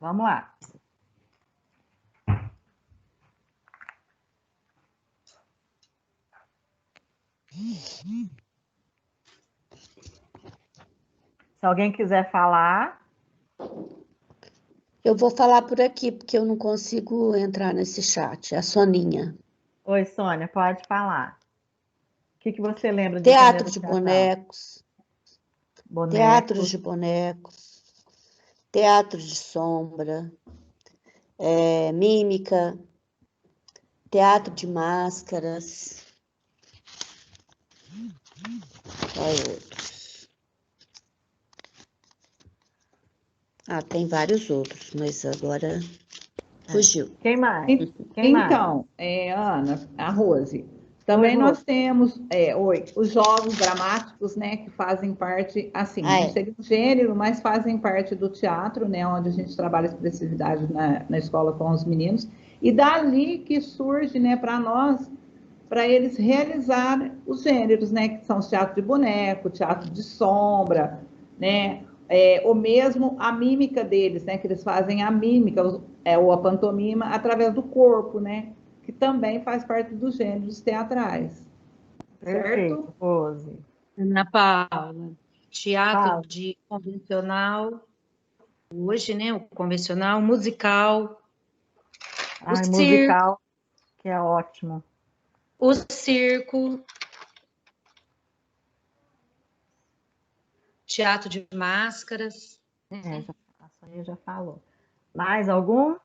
Vamos lá. Se alguém quiser falar. Eu vou falar por aqui, porque eu não consigo entrar nesse chat. É a Soninha. Oi, Sônia, pode falar. O que você lembra de teatro de bonecos, teatros de bonecos, teatro de sombra, mímica, teatro de máscaras. Qual outros? Tem vários outros, mas agora fugiu. Quem mais? Então, Ana, a Rose, também nós temos os jogos dramáticos, né, que fazem parte, assim, não seria um gênero, mas fazem parte do teatro, né, onde a gente trabalha expressividade na escola com os meninos, e dali que surge, né, para nós, para eles realizar os gêneros, né, que são o teatro de boneco, teatro de sombra, né, ou mesmo a mímica deles, né, que eles fazem a mímica, ou a pantomima, através do corpo, né, que também faz parte dos gêneros teatrais. Perfeito, certo? Rose. Ana Paula, teatro de convencional, hoje, né, o convencional, musical, musical, que é ótimo. O circo, teatro de máscaras. A Sonia já falou. Mais algum?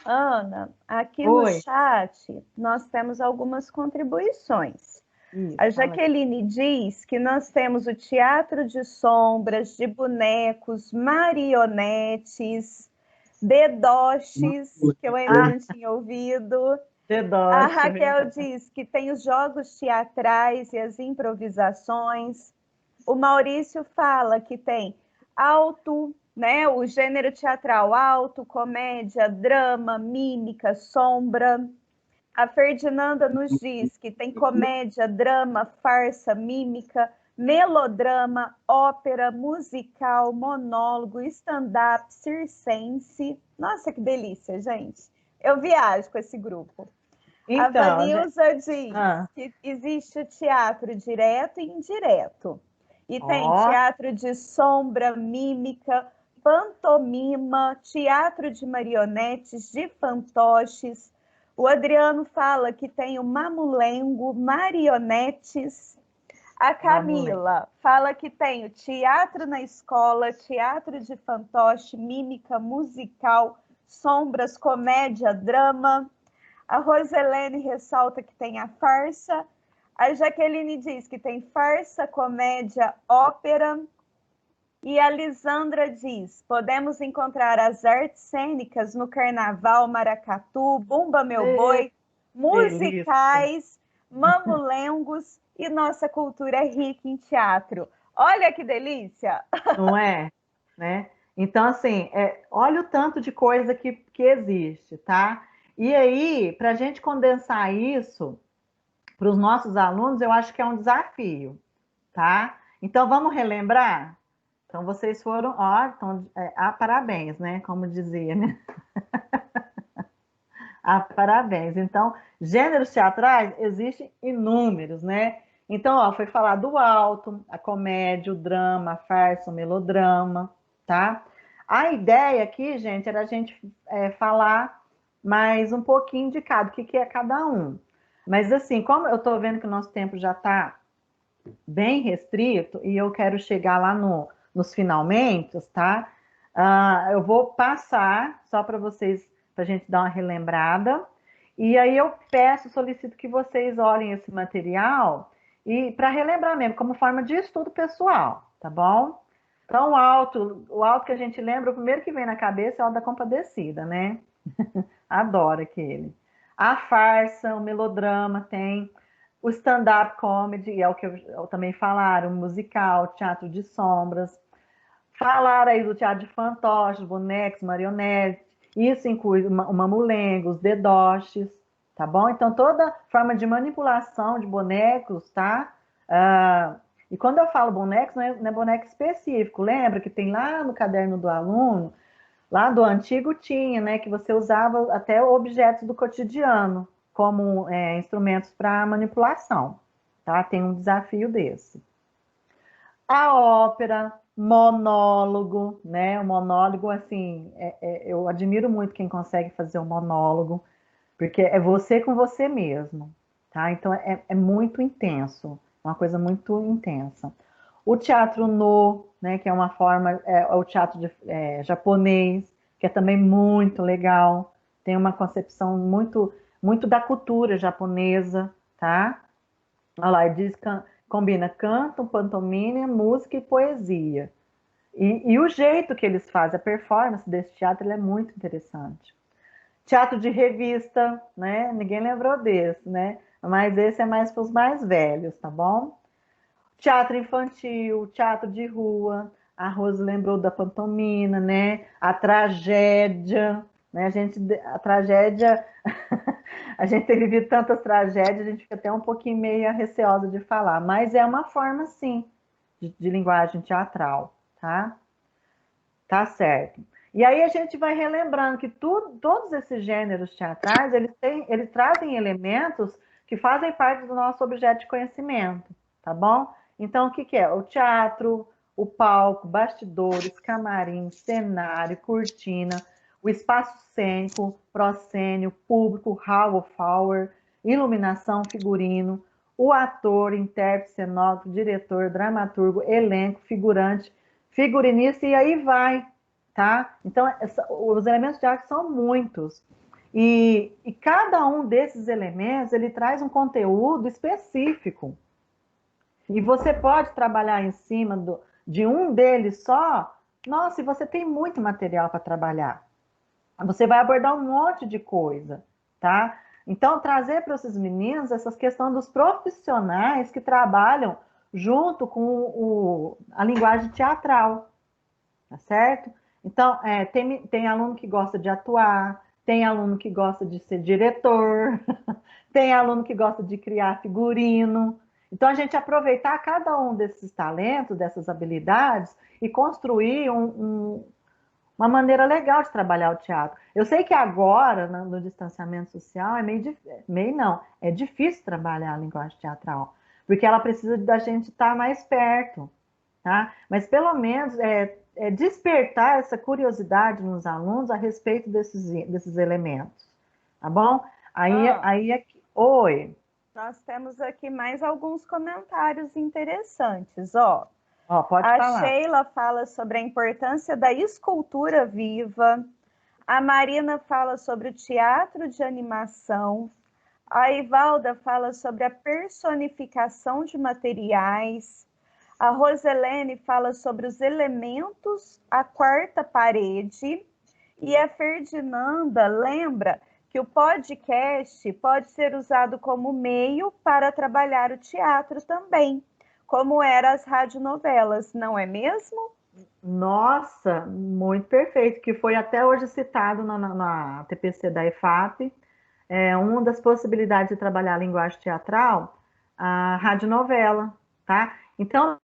Ana, aqui no chat nós temos algumas contribuições. A Jaqueline diz que nós temos o teatro de sombras, de bonecos, marionetes, dedoches, que eu ainda não tinha ouvido. A Raquel diz que tem os jogos teatrais e as improvisações. O Maurício fala que tem alto, né, o gênero teatral alto, comédia, drama, mímica, sombra. A Ferdinanda nos diz que tem comédia, drama, farsa, mímica, melodrama, ópera, musical, monólogo, stand-up, circense. Nossa, que delícia, gente. Eu viajo com esse grupo. Então, a Vanilza diz que existe o teatro direto e indireto. E tem teatro de sombra, mímica, pantomima, teatro de marionetes, de fantoches. O Adriano fala que tem o mamulengo, marionetes. A Camila fala que tem o teatro na escola, teatro de fantoche, mímica, musical, sombras, comédia, drama. A Roselene ressalta que tem a farsa. A Jaqueline diz que tem farsa, comédia, ópera. E a Lisandra diz, podemos encontrar as artes cênicas no Carnaval, Maracatu, Bumba Meu Boi, musicais, mamulengos, e nossa cultura é rica em teatro. Olha que delícia! Não é? Né? Então, assim, olha o tanto de coisa que existe, tá? E aí, para a gente condensar isso para os nossos alunos, eu acho que é um desafio, tá? Então, vamos relembrar? Então, vocês foram, parabéns, né? Como dizia, né? Ah, parabéns. Então, gêneros teatrais existem inúmeros, né? Então, ó, foi falar do alto, a comédia, o drama, a farsa, o melodrama, tá? A ideia aqui, gente, era a gente falar mais um pouquinho de cada, o que é cada um. Mas, assim, como eu tô vendo que o nosso tempo já tá bem restrito e eu quero chegar lá nos finalmente, tá? Eu vou passar só para vocês, para a gente dar uma relembrada. E aí eu solicito que vocês olhem esse material e para relembrar mesmo, como forma de estudo pessoal, tá bom? Então, o alto que a gente lembra, o primeiro que vem na cabeça é o da Compadecida, né? Adoro aquele. A farsa, o melodrama tem. O stand-up comedy, é o que eu também falaram, o musical, teatro de sombras. Falar aí do teatro de fantoches, bonecos, marionetes. Isso inclui o mamulengo, os dedoches, tá bom? Então, toda forma de manipulação de bonecos, tá? E quando eu falo bonecos, não é boneco específico. Lembra que tem lá no caderno do aluno, lá do antigo tinha, né? Que você usava até objetos do cotidiano como instrumentos para manipulação, tá? Tem um desafio desse. A ópera, monólogo, né? O monólogo, assim, eu admiro muito quem consegue fazer um monólogo, porque é você com você mesmo, tá? Então, é muito intenso, uma coisa muito intensa. O teatro no, né? Que é uma forma, o teatro japonês, que é também muito legal, tem uma concepção muito da cultura japonesa, tá? Olha lá, diz que combina canto, pantomima, música e poesia. E o jeito que eles fazem, a performance desse teatro, ele é muito interessante. Teatro de revista, né? Ninguém lembrou desse, né? Mas esse é mais para os mais velhos, tá bom? Teatro infantil, teatro de rua. A Rose lembrou da pantomima, né? A tragédia, né? A tragédia, a gente tem vivido tantas tragédias, a gente fica até um pouquinho meio receosa de falar, mas é uma forma, sim, de linguagem teatral, tá? Tá certo. E aí a gente vai relembrando que todos esses gêneros teatrais, eles trazem elementos que fazem parte do nosso objeto de conhecimento, tá bom? Então, o que é? O teatro, o palco, bastidores, camarim, cenário, cortina, o espaço cênico, proscênio, público, hall of power, iluminação, figurino, o ator, intérprete, cenógrafo, diretor, dramaturgo, elenco, figurante, figurinista, e aí vai, tá? Então, os elementos de arte são muitos. E cada um desses elementos, ele traz um conteúdo específico. E você pode trabalhar em cima de um deles só. Nossa, e você tem muito material para trabalhar. Você vai abordar um monte de coisa, tá? Então, trazer para esses meninos essa questão dos profissionais que trabalham junto com a linguagem teatral, tá certo? Então, tem aluno que gosta de atuar, tem aluno que gosta de ser diretor, tem aluno que gosta de criar figurino. Então, a gente aproveitar cada um desses talentos, dessas habilidades e construir uma maneira legal de trabalhar o teatro. Eu sei que agora, no distanciamento social, é difícil trabalhar a linguagem teatral, porque ela precisa da gente estar mais perto, tá? Mas pelo menos despertar essa curiosidade nos alunos a respeito desses elementos, tá bom? Oi. Nós temos aqui mais alguns comentários interessantes, ó. Pode falar. A Sheila fala sobre a importância da escultura viva. A Marina fala sobre o teatro de animação. A Ivalda fala sobre a personificação de materiais. A Roselene fala sobre os elementos, a quarta parede. E a Ferdinanda lembra que o podcast pode ser usado como meio para trabalhar o teatro também, como eram as radionovelas, não é mesmo? Nossa, muito perfeito, que foi até hoje citado na TPC da EFAP, uma das possibilidades de trabalhar a linguagem teatral, a radionovela, tá? Então,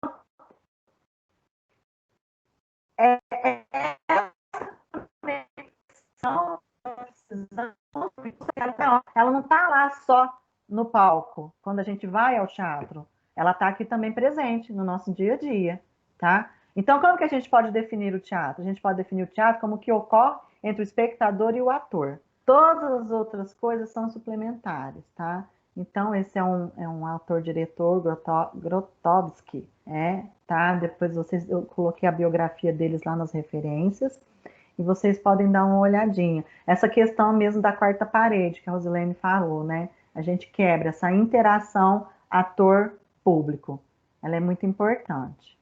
está só no palco, quando a gente vai ao teatro. Ela está aqui também presente no nosso dia a dia, tá? Então, como que a gente pode definir o teatro? A gente pode definir o teatro como o que ocorre entre o espectador e o ator. Todas as outras coisas são suplementares, tá? Então, esse é um autor-diretor, Grotowski, tá? Depois eu coloquei a biografia deles lá nas referências, e vocês podem dar uma olhadinha. Essa questão mesmo da quarta parede, que a Rosilene falou, né? A gente quebra essa interação ator-público. Ela é muito importante.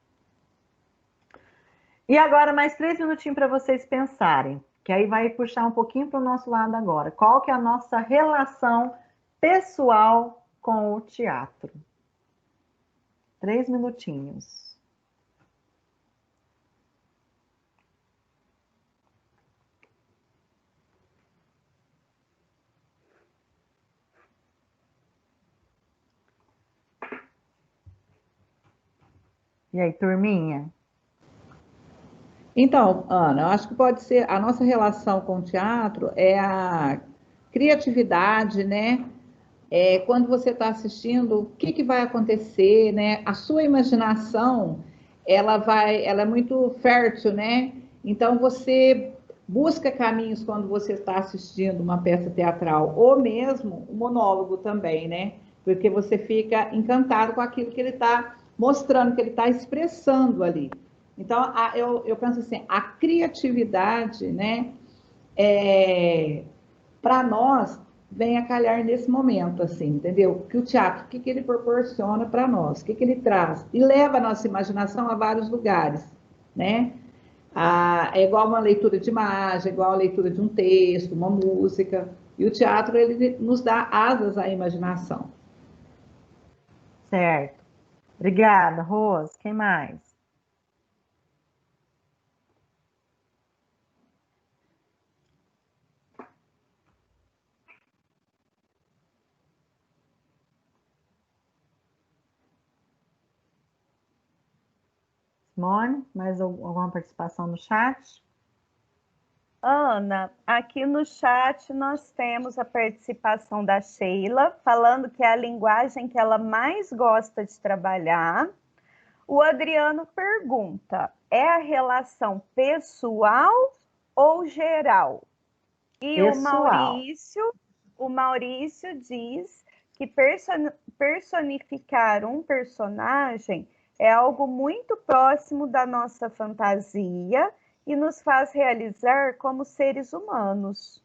E agora, mais 3 minutinhos para vocês pensarem, que aí vai puxar um pouquinho para o nosso lado agora. Qual que é a nossa relação pessoal com o teatro? 3 minutinhos. E aí, turminha? Então, Ana, eu acho que pode ser a nossa relação com o teatro é a criatividade, né? Quando você está assistindo, o que vai acontecer, né? A sua imaginação, ela é muito fértil, né? Então você busca caminhos quando você está assistindo uma peça teatral, ou mesmo um monólogo também, né? Porque você fica encantado com aquilo que ele está mostrando, que ele está expressando ali. Então, eu penso assim, a criatividade, né? Para nós, vem a calhar nesse momento, assim, entendeu? Que o teatro, o que ele proporciona para nós, o que ele traz, e leva a nossa imaginação a vários lugares, né? É igual uma leitura de imagem, é igual a leitura de um texto, uma música, e o teatro, ele nos dá asas à imaginação. Certo. Obrigada, Rose. Quem mais? Simone, mais alguma participação no chat? Ana, aqui no chat nós temos a participação da Sheila, falando que é a linguagem que ela mais gosta de trabalhar. O Adriano pergunta, é a relação pessoal ou geral? E pessoal. o Maurício diz que personificar um personagem é algo muito próximo da nossa fantasia e nos faz realizar como seres humanos.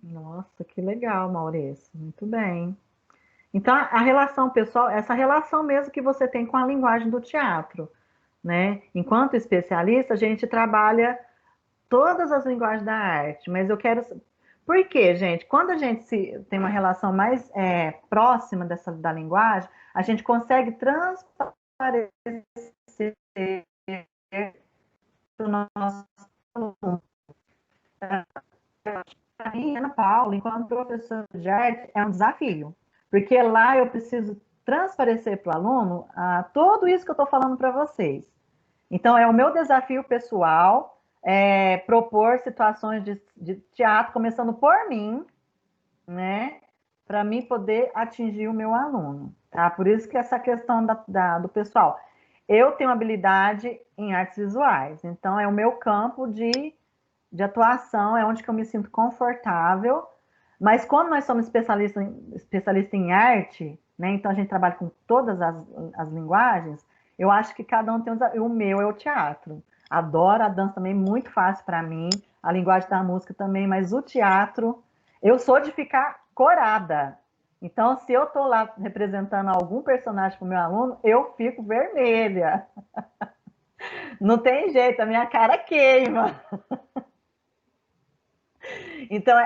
Nossa, que legal, Maurício. Muito bem. Então, a relação pessoal, essa relação mesmo que você tem com a linguagem do teatro, né? Enquanto especialista, a gente trabalha todas as linguagens da arte, mas eu quero... Por quê, gente? Quando a gente tem uma relação mais próxima da linguagem, a gente consegue transparecer para o nosso aluno. Para mim, Ana Paula, enquanto professora de arte, é um desafio, porque lá eu preciso transparecer para o aluno tudo isso que eu estou falando para vocês. Então, é o meu desafio pessoal propor situações de teatro, começando por mim, né, para mim poder atingir o meu aluno, tá? Por isso que essa questão do pessoal. Eu tenho habilidade em artes visuais, então é o meu campo de atuação, é onde que eu me sinto confortável, mas quando nós somos especialistas em arte, né, então a gente trabalha com todas as linguagens, eu acho que cada um tem o meu é o teatro. Adoro a dança também, muito fácil para mim, a linguagem da música também, mas o teatro, eu sou de ficar corada. Então, se eu estou lá representando algum personagem para o meu aluno, eu fico vermelha. Não tem jeito, a minha cara queima. Então,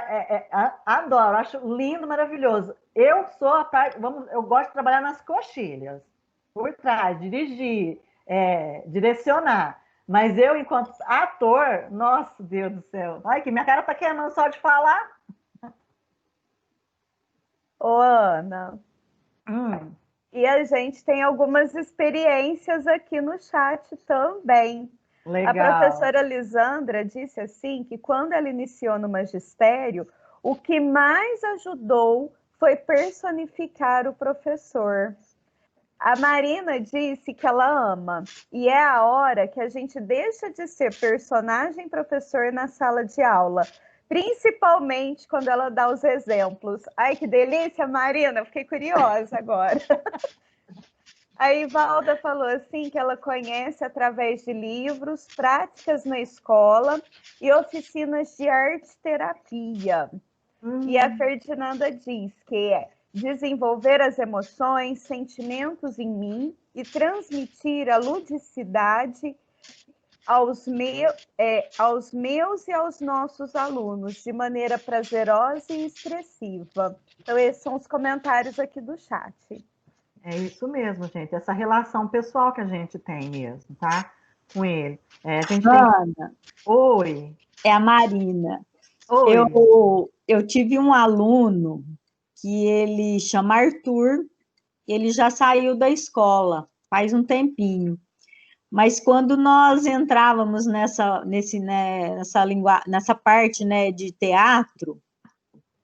adoro, acho lindo, maravilhoso. Eu sou a parte, eu gosto de trabalhar nas coxilhas, por trás, dirigir, direcionar. Mas eu, enquanto ator, nossa, Deus do céu, ai, que minha cara tá queimando só de falar. Ô, Ana, e a gente tem algumas experiências aqui no chat também. Legal. A professora Lisandra disse assim que quando ela iniciou no magistério, o que mais ajudou foi personificar o professor. A Marina disse que ela ama, e é a hora que a gente deixa de ser personagem professor na sala de aula, principalmente quando ela dá os exemplos. Ai, que delícia, Marina, eu fiquei curiosa agora. A Ivalda falou assim que ela conhece através de livros, práticas na escola e oficinas de arte-terapia. E a Ferdinanda diz que é desenvolver as emoções, sentimentos em mim e transmitir a ludicidade aos meus e aos nossos alunos, de maneira prazerosa e expressiva. Então, esses são os comentários aqui do chat. É isso mesmo, gente. Essa relação pessoal que a gente tem mesmo, tá? Com ele. A gente Ana, Oi. É a Marina. Oi. Eu tive um aluno que ele chama Arthur, ele já saiu da escola faz um tempinho. Mas quando nós entrávamos nessa parte, né, de teatro,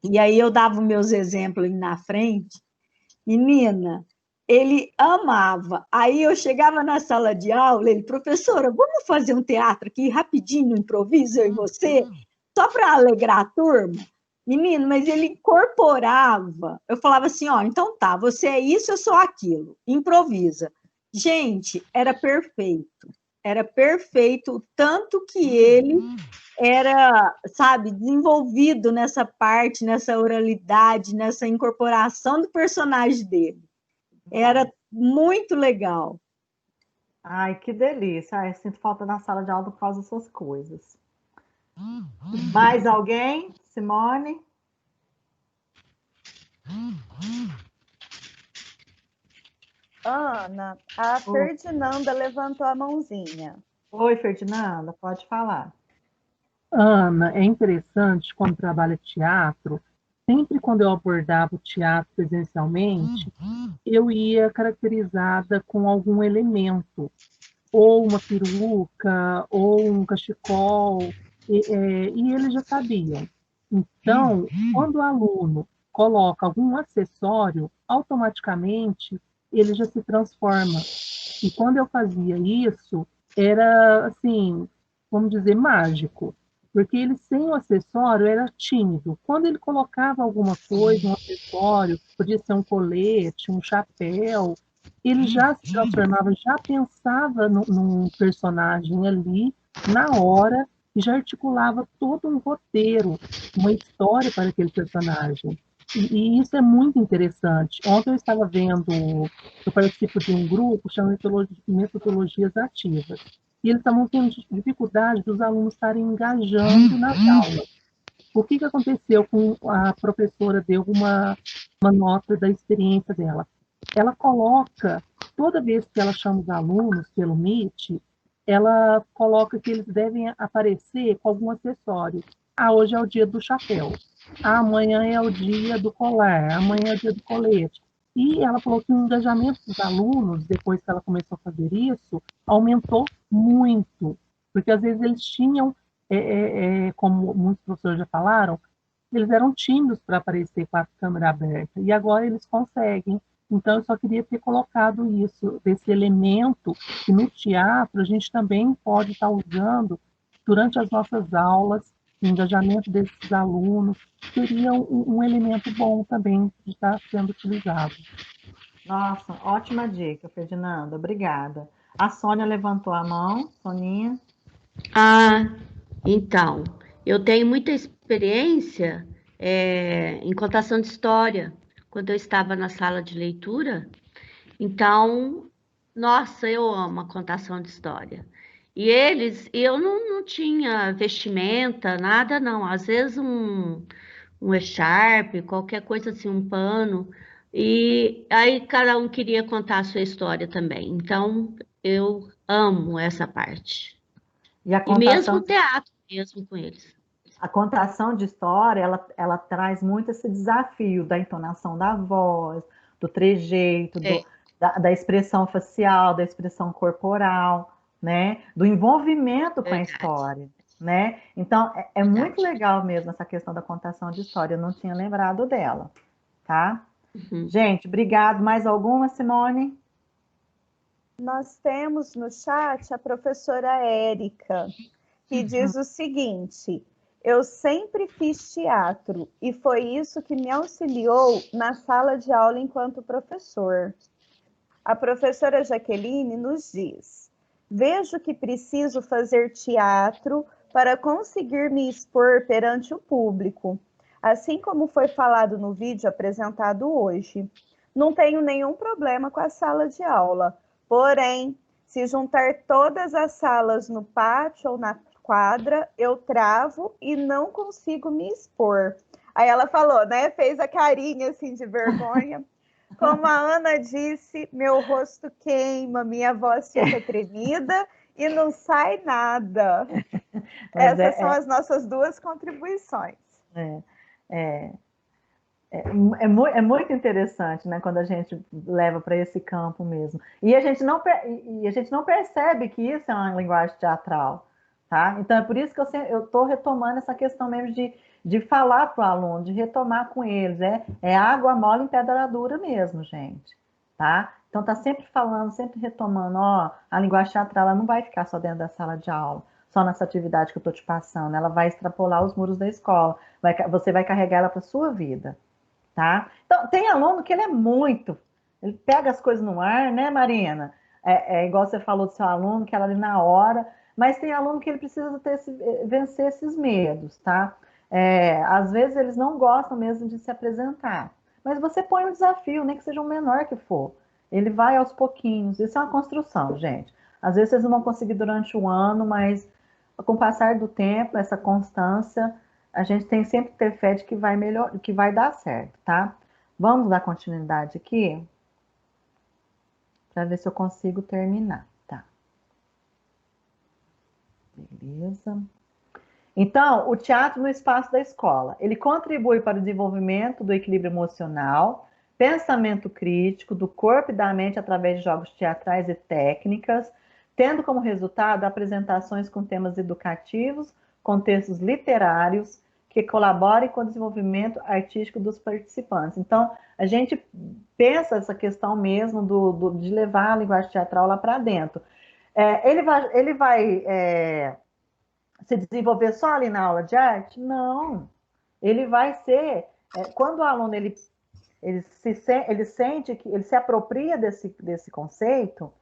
e aí eu dava os meus exemplos ali na frente, menina, ele amava. Aí eu chegava na sala de aula, ele, professora, vamos fazer um teatro aqui rapidinho, no improviso, eu e você, só para alegrar a turma? Menino, mas ele incorporava. Eu falava assim, ó, então tá, você é isso, eu sou aquilo, improvisa. Gente, era perfeito, tanto que ele era, sabe, desenvolvido nessa parte, nessa oralidade, nessa incorporação do personagem dele. Era muito legal. Ai, que delícia. Ai, sinto falta na sala de aula por causa dessas coisas. Mais alguém? Simone? Ana, a Ferdinanda levantou a mãozinha. Oi, Ferdinanda, pode falar. Ana, é interessante quando trabalha teatro, sempre quando eu abordava o teatro presencialmente, eu ia caracterizada com algum elemento, ou uma peruca, ou um cachecol, e eles já sabiam. Então, quando o aluno coloca algum acessório, automaticamente ele já se transforma. E quando eu fazia isso, era, assim, vamos dizer, mágico. Porque ele, sem o acessório, era tímido. Quando ele colocava alguma coisa, um acessório, podia ser um colete, um chapéu, ele já se transformava, já pensava num personagem ali, na hora, e já articulava todo um roteiro, uma história para aquele personagem. E isso é muito interessante. Ontem eu estava vendo, eu participo de um grupo chamado Metodologias Ativas, e eles estavam tendo dificuldade dos alunos estarem engajando nas aulas. O que aconteceu com a professora? Deu uma nota da experiência dela. Ela coloca, toda vez que ela chama os alunos pelo Meet, ela coloca que eles devem aparecer com algum acessório. Hoje é o dia do chapéu. Amanhã é o dia do colar. Amanhã é o dia do colete. E ela falou que o engajamento dos alunos, depois que ela começou a fazer isso, aumentou muito. Porque às vezes eles tinham, como muitos professores já falaram, eles eram tímidos para aparecer com a câmera aberta. E agora eles conseguem. Então, eu só queria ter colocado isso, desse elemento que no teatro a gente também pode estar usando durante as nossas aulas, o engajamento desses alunos, seria um elemento bom também de estar sendo utilizado. Nossa, ótima dica, Ferdinanda, obrigada. A Sônia levantou a mão, Soninha. Então, eu tenho muita experiência em contação de história, quando eu estava na sala de leitura. Então, nossa, eu amo a contação de história. E eu não tinha vestimenta, nada não. Às vezes um echarpe, qualquer coisa assim, um pano. E aí cada um queria contar a sua história também. Então, eu amo essa parte. E mesmo o teatro, mesmo com eles. A contação de história, ela traz muito esse desafio da entonação da voz, do trejeito, da expressão facial, da expressão corporal, né? Do envolvimento com a história, né? Então, é muito legal mesmo essa questão da contação de história, eu não tinha lembrado dela. tá? Gente, obrigado. Mais alguma, Simone? Nós temos no chat a professora Érica, que diz o seguinte: eu sempre fiz teatro e foi isso que me auxiliou na sala de aula enquanto professor. A professora Jaqueline nos diz: vejo que preciso fazer teatro para conseguir me expor perante o público, assim como foi falado no vídeo apresentado hoje. Não tenho nenhum problema com a sala de aula, porém, se juntar todas as salas no pátio ou na quadra, eu travo e não consigo me expor. Aí ela falou, né? Fez a carinha assim de vergonha. Como a Ana disse, meu rosto queima, minha voz fica tremida e não sai nada. Essas são as nossas duas contribuições. É muito interessante, né, quando a gente leva para esse campo mesmo. E a gente não percebe que isso é uma linguagem teatral, tá? Então, é por isso que eu estou retomando essa questão mesmo de falar para o aluno, de retomar com eles. É água mole em pedra dura mesmo, gente, tá? Então, tá sempre falando, sempre retomando, ó, a linguagem teatral ela não vai ficar só dentro da sala de aula, só nessa atividade que eu estou te passando, ela vai extrapolar os muros da escola, você vai carregar ela para a sua vida. Tá? Então, tem aluno que ele pega as coisas no ar, né, Marina? Igual você falou do seu aluno, que era ali na hora, mas tem aluno que ele precisa vencer esses medos, tá? Às vezes eles não gostam mesmo de se apresentar, mas você põe um desafio, nem que seja o menor que for. Ele vai aos pouquinhos, isso é uma construção, gente. Às vezes vocês não vão conseguir durante um ano, mas com o passar do tempo, essa constância, a gente tem sempre que ter fé de que vai melhor, que vai dar certo, tá? Vamos dar continuidade aqui? Para ver se eu consigo terminar, tá? Beleza. Então, o teatro no espaço da escola, ele contribui para o desenvolvimento do equilíbrio emocional, pensamento crítico, do corpo e da mente através de jogos teatrais e técnicas, tendo como resultado apresentações com temas educativos, contextos literários, que colaborem com o desenvolvimento artístico dos participantes. Então, a gente pensa essa questão mesmo de levar a linguagem teatral lá para dentro. Ele vai se desenvolver só ali na aula de arte? Não. Ele vai ser... quando o aluno ele sente que ele se apropria desse conceito,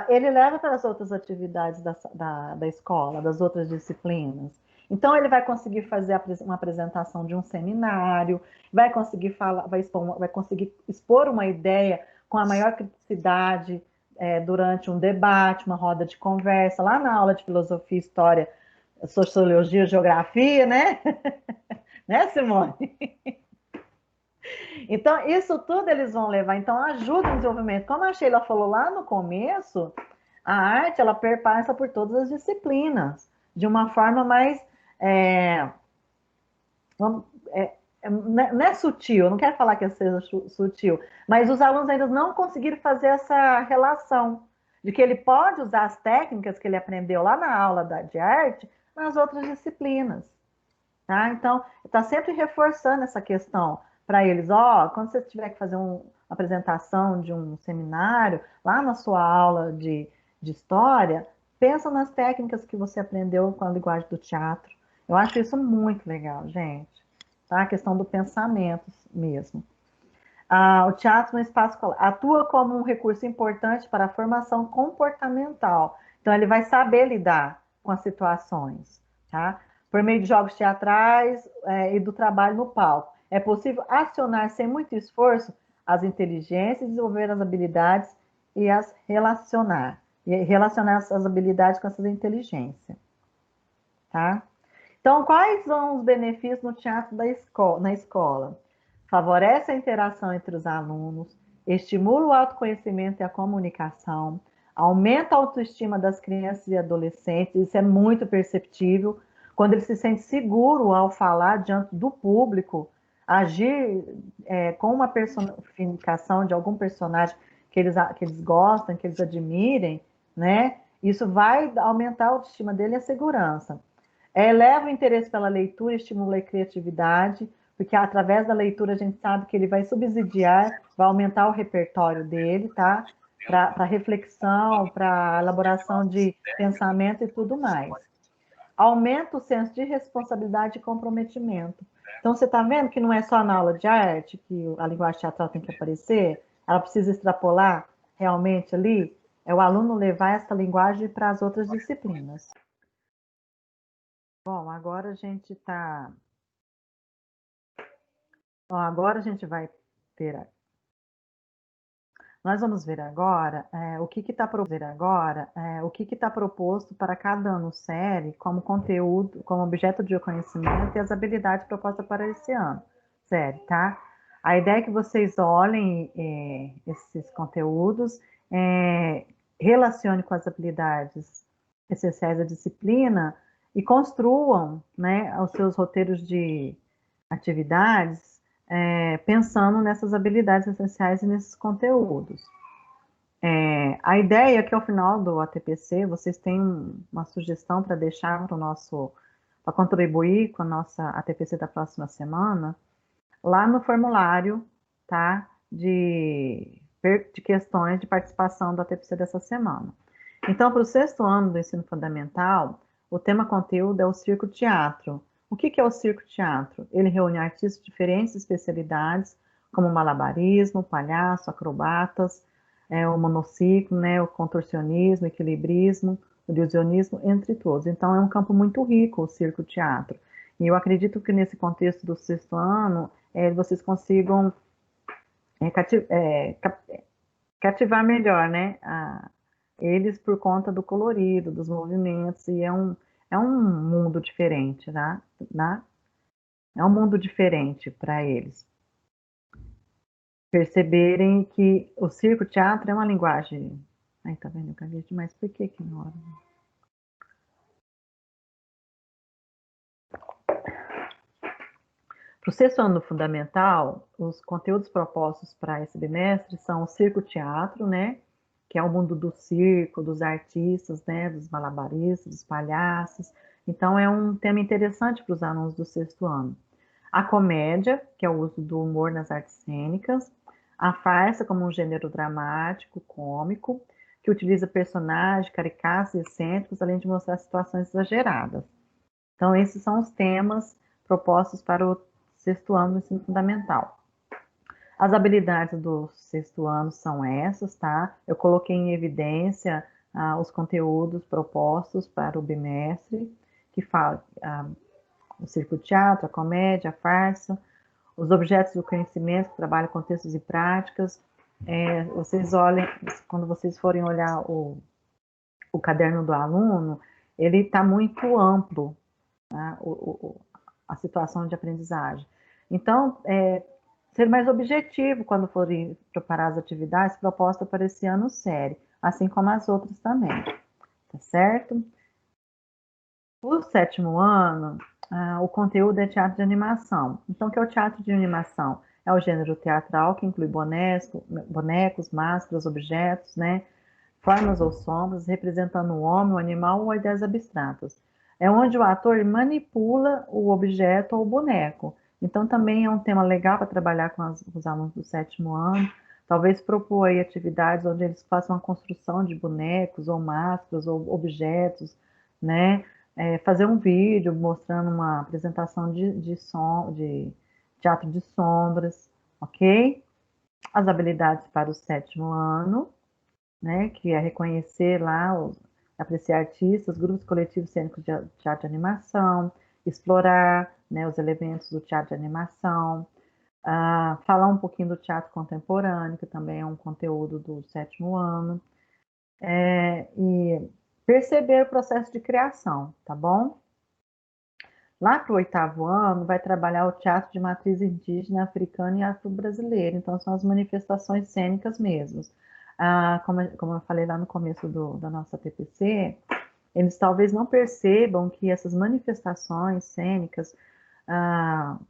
ele leva para as outras atividades da escola, das outras disciplinas. Então, ele vai conseguir fazer uma apresentação de um seminário, vai conseguir expor uma ideia com a maior criticidade durante um debate, uma roda de conversa, lá na aula de filosofia, história, sociologia, geografia, né? Né, Simone? Então, isso tudo eles vão levar. Então, ajuda no desenvolvimento. Como a Sheila falou lá no começo, a arte, ela perpassa por todas as disciplinas, de uma forma mais... não é sutil, eu não quero falar que seja sutil, mas os alunos ainda não conseguiram fazer essa relação de que ele pode usar as técnicas que ele aprendeu lá na aula de arte nas outras disciplinas, tá? Então, está sempre reforçando essa questão para eles, quando você tiver que fazer uma apresentação de um seminário, lá na sua aula de história, pensa nas técnicas que você aprendeu com a linguagem do teatro. Eu acho isso muito legal, gente. Tá? A questão do pensamento mesmo. O teatro no espaço escolar atua como um recurso importante para a formação comportamental. Então, ele vai saber lidar com as situações, tá? Por meio de jogos teatrais e do trabalho no palco. É possível acionar sem muito esforço as inteligências, desenvolver as habilidades e as relacionar. E relacionar essas habilidades com essa inteligência. Tá? Então, quais são os benefícios no teatro na escola? Favorece a interação entre os alunos, estimula o autoconhecimento e a comunicação, aumenta a autoestima das crianças e adolescentes, isso é muito perceptível, quando ele se sente seguro ao falar diante do público, agir com uma personificação de algum personagem que eles gostam, que eles admirem, né? Isso vai aumentar a autoestima dele e a segurança. Eleva o interesse pela leitura, estimula a criatividade, porque através da leitura a gente sabe que ele vai subsidiar, vai aumentar o repertório dele, tá? Para reflexão, para elaboração de pensamento e tudo mais. Aumenta o senso de responsabilidade e comprometimento. Então, você está vendo que não é só na aula de arte que a linguagem teatral tem que aparecer, ela precisa extrapolar realmente ali, é o aluno levar essa linguagem para as outras disciplinas. Bom, agora a gente está... Bom, agora a gente vai ter... Nós vamos ver agora o que está proposto para cada ano série como conteúdo, como objeto de conhecimento e as habilidades propostas para esse ano série, tá? A ideia é que vocês olhem esses conteúdos, relacione com as habilidades essenciais da disciplina e construam, né, os seus roteiros de atividades pensando nessas habilidades essenciais e nesses conteúdos. A ideia é que ao final do ATPC vocês tenham uma sugestão para deixar para contribuir com a nossa ATPC da próxima semana, lá no formulário, tá, de questões de participação do ATPC dessa semana. Então, para o 6º ano do ensino fundamental, o tema conteúdo é o circo-teatro. O que é o circo-teatro? Ele reúne artistas de diferentes especialidades, como malabarismo, palhaço, acrobatas, o monociclo, né, o contorcionismo, equilibrismo, o ilusionismo, entre todos. Então, é um campo muito rico o circo-teatro. E eu acredito que nesse contexto do 6º ano, vocês consigam cativar melhor, né, eles por conta do colorido, dos movimentos, e é um mundo diferente, tá? É um mundo diferente para eles. Perceberem que o circo-teatro é uma linguagem... Ai, tá vendo? Eu acabei demais. Por que na hora? Para o 6º ano fundamental, os conteúdos propostos para esse bimestre são o circo-teatro, né? Que é o mundo do circo, dos artistas, né? Dos malabaristas, dos palhaços. Então, é um tema interessante para os alunos do 6º ano. A comédia, que é o uso do humor nas artes cênicas. A farsa, como um gênero dramático, cômico, que utiliza personagens caricatos e excêntricos, além de mostrar situações exageradas. Então, esses são os temas propostos para o 6º ano do ensino fundamental. As habilidades do 6º ano são essas, tá? Eu coloquei em evidência os conteúdos propostos para o bimestre, que fala o circo-teatro, a comédia, a farsa, os objetos do conhecimento, que trabalham com textos e práticas. Vocês olhem, quando vocês forem olhar o caderno do aluno, ele está muito amplo, tá? A situação de aprendizagem. Então, ser mais objetivo quando forem preparar as atividades propostas para esse ano série, assim como as outras também, tá certo? O 7º ano, o conteúdo é teatro de animação. Então, o que é o teatro de animação? É o gênero teatral que inclui bonecos, máscaras, objetos, né? Formas ou sombras, representando o homem, o animal ou ideias abstratas. É onde o ator manipula o objeto ou o boneco. Então, também é um tema legal para trabalhar com os alunos do 7º ano. Talvez propor aí atividades onde eles façam a construção de bonecos, ou máscaras, ou objetos, né? Fazer um vídeo mostrando uma apresentação de teatro de sombras, ok? As habilidades para o 7º ano, né? Que é reconhecer lá, apreciar artistas, grupos coletivos cênicos de teatro de animação, explorar, né, os elementos do teatro de animação, falar um pouquinho do teatro contemporâneo, que também é um conteúdo do 7º ano, e perceber o processo de criação, tá bom? Lá para o 8º ano, vai trabalhar o teatro de matriz indígena, africana e afro-brasileira, então são as manifestações cênicas mesmos. Como eu falei lá no começo da nossa TPC, eles talvez não percebam que essas manifestações cênicas,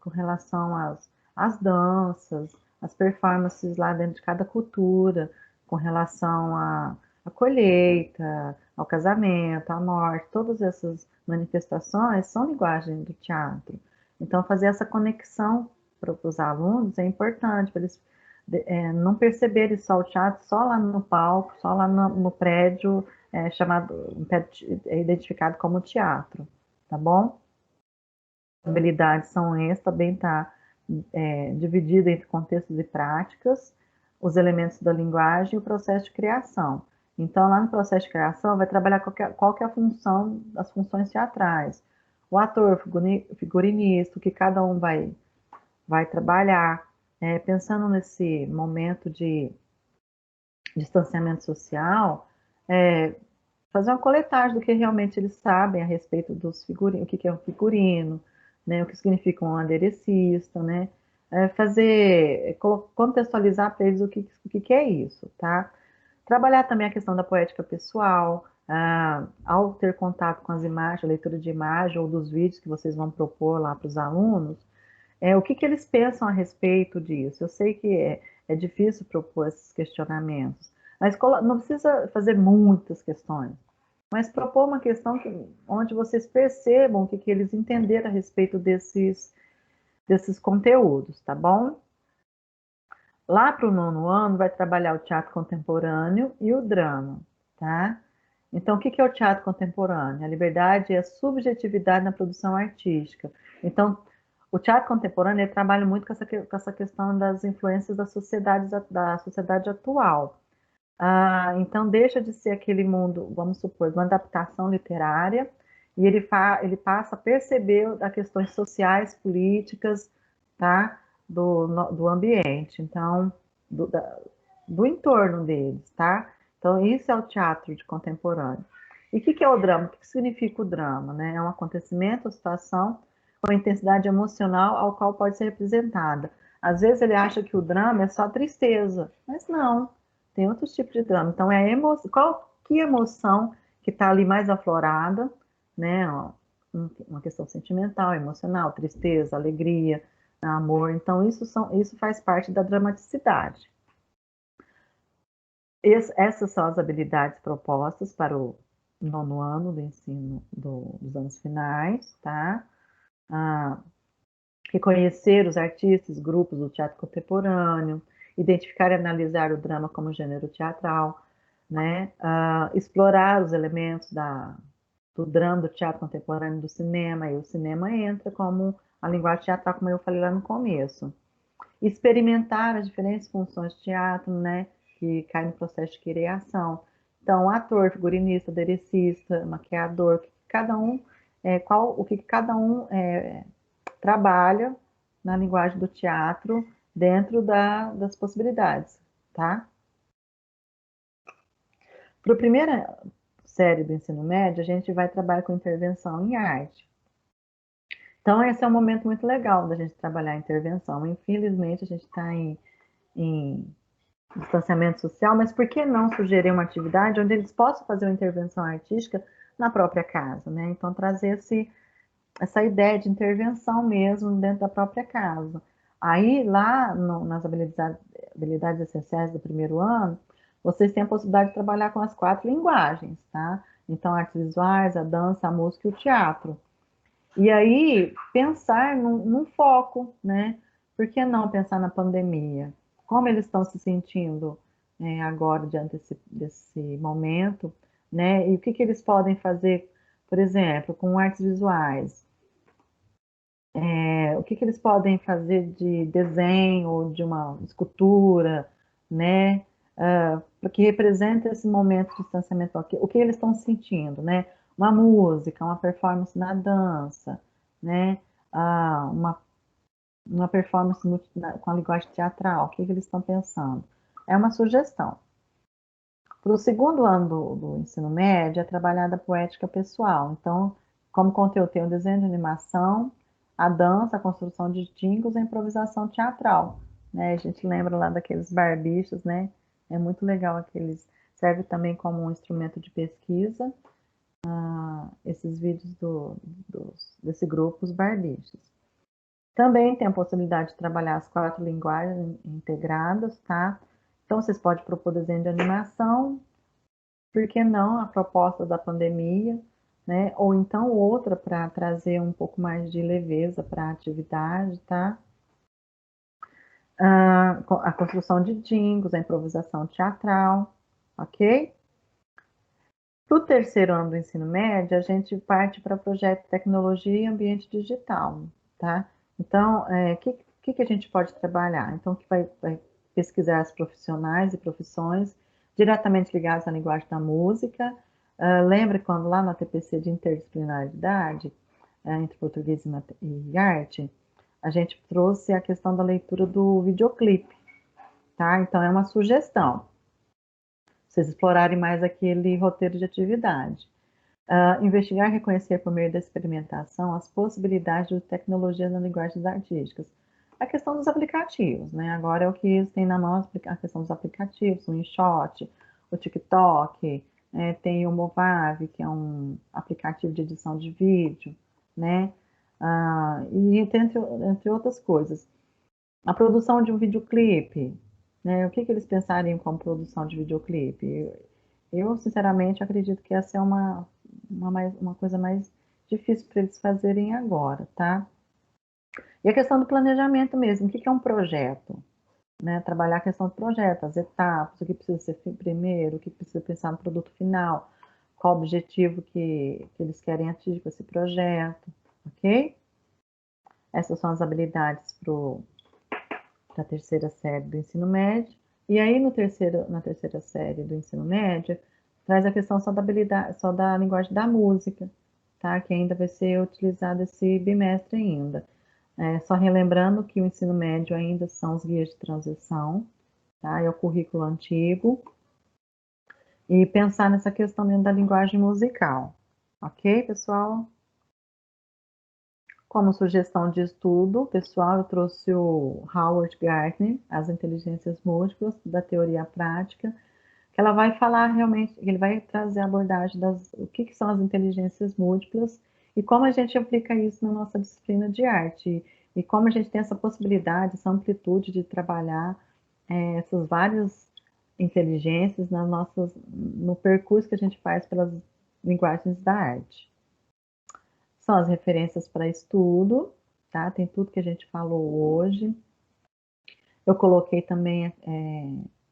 com relação às danças, as performances lá dentro de cada cultura, com relação à colheita, ao casamento, à morte, todas essas manifestações são linguagem do teatro. Então, fazer essa conexão para os alunos é importante, para eles não perceberem só o teatro só lá no palco, só lá no prédio identificado como teatro, tá bom? As habilidades são essas, também está dividida entre contextos e práticas, os elementos da linguagem e o processo de criação. Então, lá no processo de criação, vai trabalhar qual que é a função, as funções teatrais. O ator, figurinista, o que cada um vai trabalhar, pensando nesse momento de distanciamento social, fazer uma coletagem do que realmente eles sabem a respeito dos figurinos, o que é um figurino, né, o que significa um aderecista, né, contextualizar para eles o que é isso, tá? Trabalhar também a questão da poética pessoal, ao ter contato com as imagens, a leitura de imagem ou dos vídeos que vocês vão propor lá para os alunos, o que eles pensam a respeito disso. Eu sei que é difícil propor esses questionamentos, mas não precisa fazer muitas questões, mas propor uma questão onde vocês percebam o que eles entenderam a respeito desses conteúdos, tá bom? Lá para o 9º ano, vai trabalhar o teatro contemporâneo e o drama, tá? Então, o que é o teatro contemporâneo? A liberdade e a subjetividade na produção artística. Então, o teatro contemporâneo ele trabalha muito com essa questão das influências da sociedade atual. Então, deixa de ser aquele mundo, vamos supor, uma adaptação literária, e ele passa a perceber as questões sociais, políticas, tá? Do ambiente, então, do entorno deles, tá? Então, isso é o teatro de contemporâneo. E o que é o drama? O que significa o drama, né? É um acontecimento, uma situação com intensidade emocional ao qual pode ser representada. Às vezes ele acha que o drama é só tristeza, mas não, tem outros tipos de drama. Então, que emoção que está ali mais aflorada, né? Uma questão sentimental, emocional, tristeza, alegria, amor. Então, isso faz parte da dramaticidade. Essas são as habilidades propostas para o 9º ano do ensino dos anos finais, tá? Reconhecer os artistas, grupos do teatro contemporâneo, identificar e analisar o drama como gênero teatral, né? Explorar os elementos do drama, do teatro contemporâneo, do cinema, e o cinema entra como a linguagem teatral, como eu falei lá no começo. Experimentar as diferentes funções de teatro, né, que caem no processo de criação. Então, ator, figurinista, aderecista, maquiador, o que cada um trabalha na linguagem do teatro dentro das possibilidades, tá? Para a primeira série do ensino médio, a gente vai trabalhar com intervenção em arte. Então, esse é um momento muito legal da gente trabalhar a intervenção. Infelizmente, a gente está em distanciamento social, mas por que não sugerir uma atividade onde eles possam fazer uma intervenção artística na própria casa, né? Então, trazer essa ideia de intervenção mesmo dentro da própria casa. Aí, lá nas habilidades essenciais do 1º ano, vocês têm a possibilidade de trabalhar com as 4 linguagens, tá? Então, artes visuais, a dança, a música e o teatro. E aí, pensar num foco, né? Por que não pensar na pandemia? Como eles estão se sentindo agora diante desse momento, né? E o que eles podem fazer, por exemplo, com artes visuais? O que eles podem fazer de desenho ou de uma escultura, né? Que representa esse momento de distanciamento, o que eles estão sentindo, né? Uma música, uma performance na dança, né? Uma performance com a linguagem teatral, o que eles estão pensando? É uma sugestão. Para o 2º ano do ensino médio, é trabalhada a poética pessoal. Então, como conteúdo tem o desenho de animação, a dança, a construção de jingles, a improvisação teatral, né? A gente lembra lá daqueles barbichos, né? É muito legal aqueles. Serve também como um instrumento de pesquisa, esses vídeos desse grupo, os barbichos. Também tem a possibilidade de trabalhar as 4 linguagens integradas, tá? Então, vocês podem propor desenho de animação, por que não a proposta da pandemia, né? Ou então outra para trazer um pouco mais de leveza para a atividade, tá? a construção de jingles, a improvisação teatral, ok? Para o terceiro ano do ensino médio, a gente parte para projeto de tecnologia e ambiente digital, tá? Então, o que a gente pode trabalhar? Então, que vai pesquisar as profissionais e profissões diretamente ligadas à linguagem da música. Lembra quando lá na TPC de interdisciplinaridade, entre português e arte, a gente trouxe a questão da leitura do videoclipe, tá? Então, é uma sugestão. Vocês explorarem mais aquele roteiro de atividade. Investigar e reconhecer por meio da experimentação as possibilidades de tecnologias nas linguagens artísticas. A questão dos aplicativos, né? Agora é o que eles têm na mão, a questão dos aplicativos, o InShot, o TikTok, tem o Movavi, que é um aplicativo de edição de vídeo, né? E entre outras coisas. A produção de um videoclipe, né? O que eles pensariam como produção de videoclipe? Eu, sinceramente, acredito que essa é uma coisa mais difícil para eles fazerem agora, tá? E a questão do planejamento mesmo, o que é um projeto? Né? Trabalhar a questão do projeto, as etapas, o que precisa ser primeiro, o que precisa pensar no produto final, qual o objetivo que eles querem atingir com esse projeto, ok? Essas são as habilidades para a terceira série do ensino médio. E aí, na terceira série do ensino médio, traz a questão só da linguagem da música, tá? Que ainda vai ser utilizado esse bimestre ainda. Só relembrando que o ensino médio ainda são os guias de transição, tá? É o currículo antigo. E pensar nessa questão dentro da linguagem musical. Ok, pessoal? Como sugestão de estudo, pessoal, eu trouxe o Howard Gardner, As Inteligências Múltiplas, da Teoria Prática, que ela vai falar realmente, ele vai trazer a abordagem o que são as inteligências múltiplas e como a gente aplica isso na nossa disciplina de arte, e como a gente tem essa possibilidade, essa amplitude de trabalhar essas várias inteligências no percurso que a gente faz pelas linguagens da arte. São as referências para estudo, tá? Tem tudo que a gente falou hoje. Eu coloquei também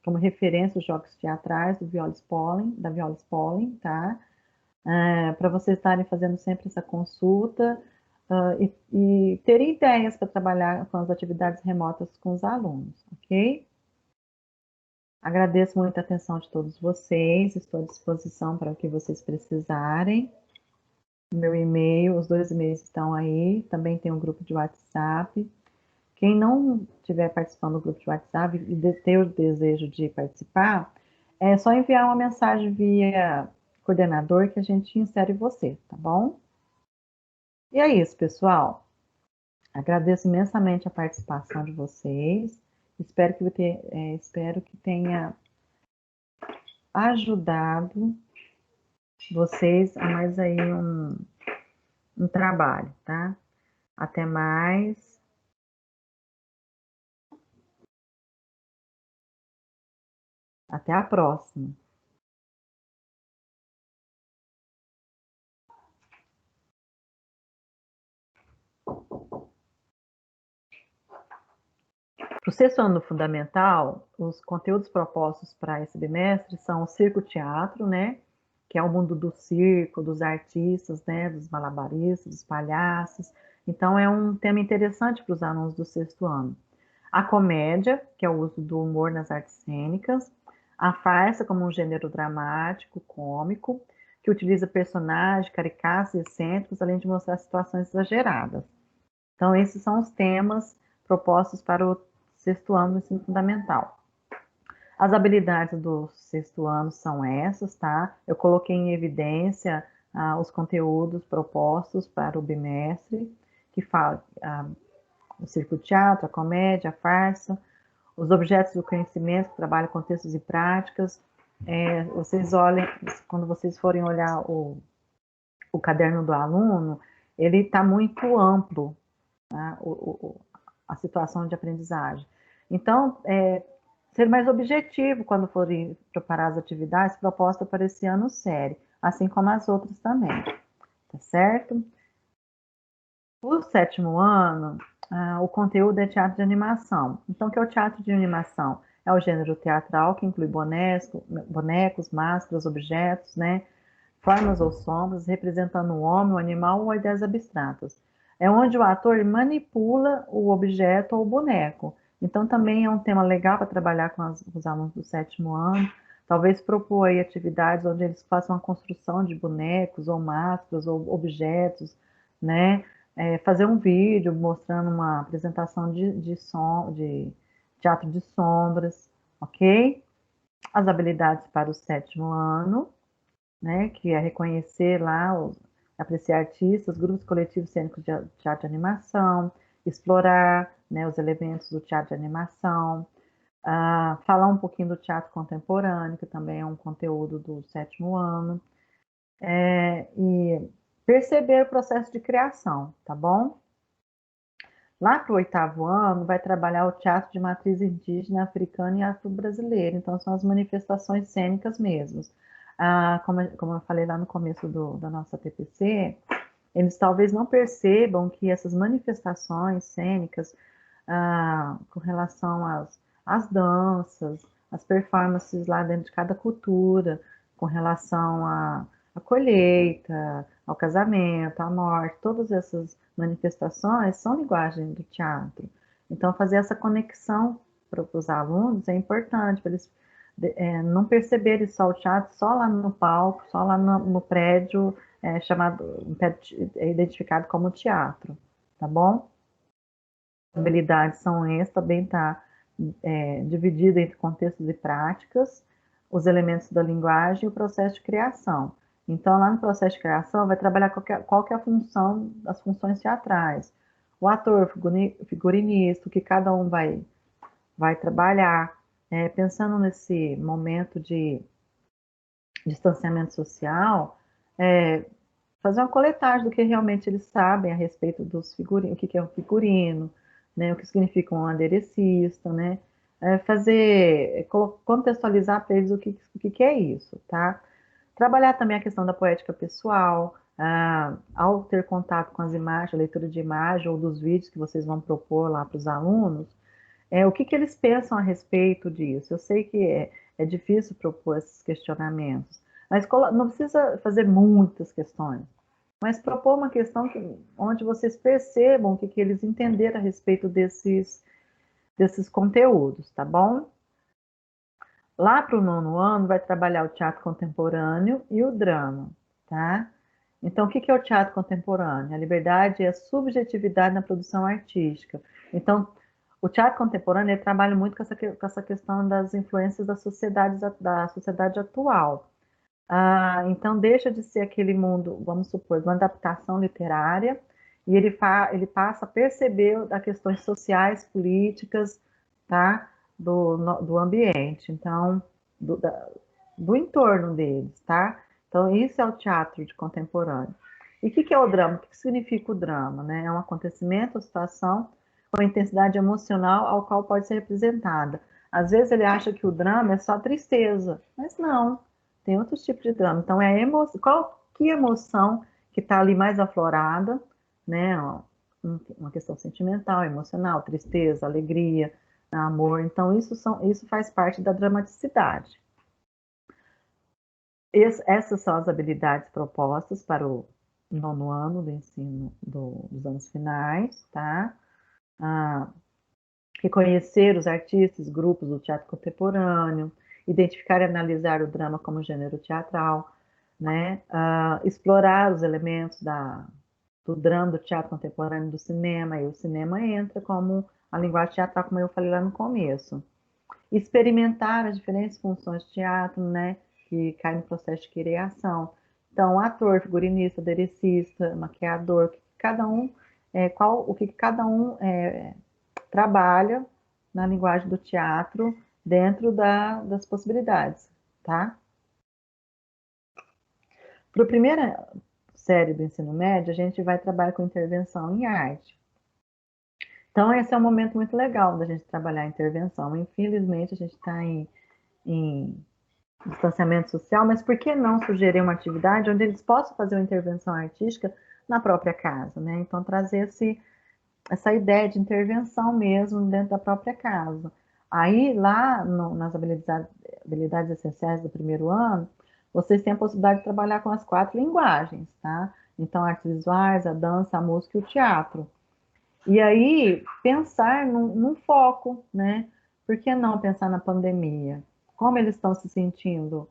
como referência os jogos teatrais da Viola Spolin, tá? Para vocês estarem fazendo sempre essa consulta e terem ideias para trabalhar com as atividades remotas com os alunos, ok? Agradeço muito a atenção de todos vocês, estou à disposição para o que vocês precisarem. Meu e-mail, os 2 e-mails estão aí, também tem um grupo de WhatsApp. Quem não estiver participando do grupo de WhatsApp e ter o desejo de participar, é só enviar uma mensagem via coordenador que a gente insere você, tá bom? E é isso, pessoal. Agradeço imensamente a participação de vocês. Espero que tenha ajudado vocês a mais aí um trabalho, tá? Até mais. Até a próxima. Para o sexto ano fundamental, os conteúdos propostos para esse bimestre são o circo-teatro, né? Que é o mundo do circo, dos artistas, né? Dos malabaristas, dos palhaços. Então, é um tema interessante para os alunos do sexto ano. A comédia, que é o uso do humor nas artes cênicas. A farsa, como um gênero dramático, cômico, que utiliza personagens caricatos e excêntricos, além de mostrar situações exageradas. Então, esses são os temas propostos para o sexto ano do ensino fundamental. As habilidades do sexto ano são essas, tá? Eu coloquei em evidência os conteúdos propostos para o bimestre, que fala o circo-teatro, a comédia, a farsa, os objetos do conhecimento, que trabalham com textos e práticas. Vocês olhem, quando vocês forem olhar o caderno do aluno, ele está muito amplo, tá? A situação de aprendizagem. Então, ser mais objetivo quando forem preparar as atividades propostas para esse ano série, assim como as outras também, tá certo? O sétimo ano, o conteúdo é teatro de animação. Então, o que é o teatro de animação? É o gênero teatral que inclui bonecos, máscaras, objetos, né? Formas ou sombras, representando o homem, o animal ou ideias abstratas. É onde o ator manipula o objeto ou o boneco. Então, também é um tema legal para trabalhar com os alunos do 7º ano. Talvez propor aí atividades onde eles façam a construção de bonecos, ou máscaras, ou objetos, né? Fazer um vídeo mostrando uma apresentação de teatro de sombras, ok? As habilidades para o 7º ano, né? Que é reconhecer lá, apreciar artistas, grupos coletivos cênicos de teatro de animação, explorar, né, os elementos do teatro de animação, falar um pouquinho do teatro contemporâneo, que também é um conteúdo do 7º ano, e perceber o processo de criação, tá bom? Lá para o 8º ano, vai trabalhar o teatro de matriz indígena, africana e afro-brasileira, então são as manifestações cênicas mesmos. Como eu falei lá no começo da nossa TPC, eles talvez não percebam que essas manifestações cênicas, com relação às danças, as performances lá dentro de cada cultura, com relação à colheita, ao casamento, à morte, todas essas manifestações são linguagem do teatro. Então, fazer essa conexão para os alunos é importante, para eles não perceberem só o teatro só lá no palco, só lá no prédio, identificado como teatro, tá bom? As habilidades são essas, também está dividido entre contextos e práticas, os elementos da linguagem e o processo de criação. Então, lá no processo de criação, vai trabalhar qual que é a função, as funções teatrais. O ator, figurinista, o que cada um vai trabalhar, pensando nesse momento de distanciamento social, fazer uma coletagem do que realmente eles sabem a respeito dos figurinos, o que é um figurino, né, o que significa um aderecista, né, contextualizar para eles o que é isso, tá? Trabalhar também a questão da poética pessoal, ao ter contato com as imagens, a leitura de imagem ou dos vídeos que vocês vão propor lá para os alunos, o que eles pensam a respeito disso. Eu sei que é difícil propor esses questionamentos, mas não precisa fazer muitas questões, mas propor uma questão onde vocês percebam o que eles entenderam a respeito desses conteúdos, tá bom? Lá para o 9º ano, vai trabalhar o teatro contemporâneo e o drama, tá? Então, o que é o teatro contemporâneo? A liberdade e a subjetividade na produção artística. Então, o teatro contemporâneo ele trabalha muito com essa questão das influências da sociedade atual. Então, deixa de ser aquele mundo, vamos supor, de uma adaptação literária, e ele passa a perceber as questões sociais, políticas, tá? Do ambiente, então, do entorno deles, tá? Então, isso é o teatro de contemporâneo. E o que é o drama? O que significa o drama, né? É um acontecimento, uma situação com intensidade emocional ao qual pode ser representada. Às vezes ele acha que o drama é só tristeza, mas não, tem outros tipos de drama. Então, que emoção que está ali mais aflorada, né? Uma questão sentimental, emocional, tristeza, alegria, amor. Então, isso faz parte da dramaticidade. Essas são as habilidades propostas para o 9º ano do ensino dos anos finais, tá? Reconhecer os artistas, grupos do teatro contemporâneo, identificar e analisar o drama como gênero teatral, né? Explorar os elementos do drama, do teatro contemporâneo, do cinema, e o cinema entra como a linguagem teatral, como eu falei lá no começo. Experimentar as diferentes funções de teatro, né, que caem no processo de criação. Então, ator, figurinista, aderecista, maquiador, o que cada um trabalha na linguagem do teatro dentro das possibilidades, tá? Para a primeira série do ensino médio, a gente vai trabalhar com intervenção em arte. Então, esse é um momento muito legal da gente trabalhar a intervenção. Infelizmente, a gente está em distanciamento social, mas por que não sugerir uma atividade onde eles possam fazer uma intervenção artística na própria casa, né? Então, trazer essa ideia de intervenção mesmo dentro da própria casa. Aí, lá nas habilidades essenciais do primeiro ano, vocês têm a possibilidade de trabalhar com as 4 linguagens, tá? Então, artes visuais, a dança, a música e o teatro. E aí, pensar num foco, né? Por que não pensar na pandemia? Como eles estão se sentindo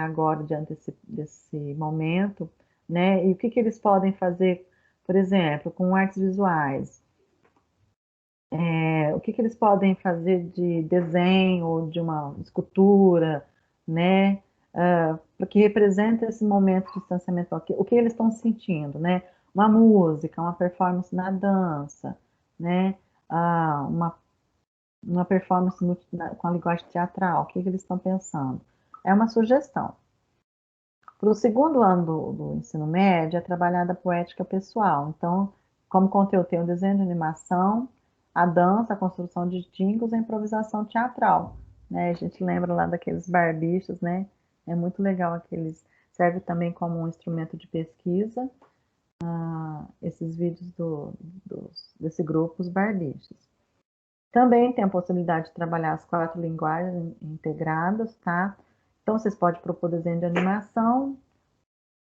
agora, diante desse momento, né? E o que eles podem fazer, por exemplo, com artes visuais? O que eles podem fazer de desenho ou de uma escultura, né? Que representa esse momento de distanciamento, o que eles estão sentindo, né? Uma música, uma performance na dança, né? Uma performance com a linguagem teatral, o que eles estão pensando? É uma sugestão. Para o segundo ano do ensino médio, é trabalhada a poética pessoal. Então, como conteúdo tem o desenho de animação, a dança, a construção de jingles, a improvisação teatral. Né? A gente lembra lá daqueles barbichos, né? É muito legal aqueles. Serve também como um instrumento de pesquisa, esses vídeos desse grupo, os barbichos. Também tem a possibilidade de trabalhar as 4 linguagens integradas, tá? Então, vocês podem propor desenho de animação,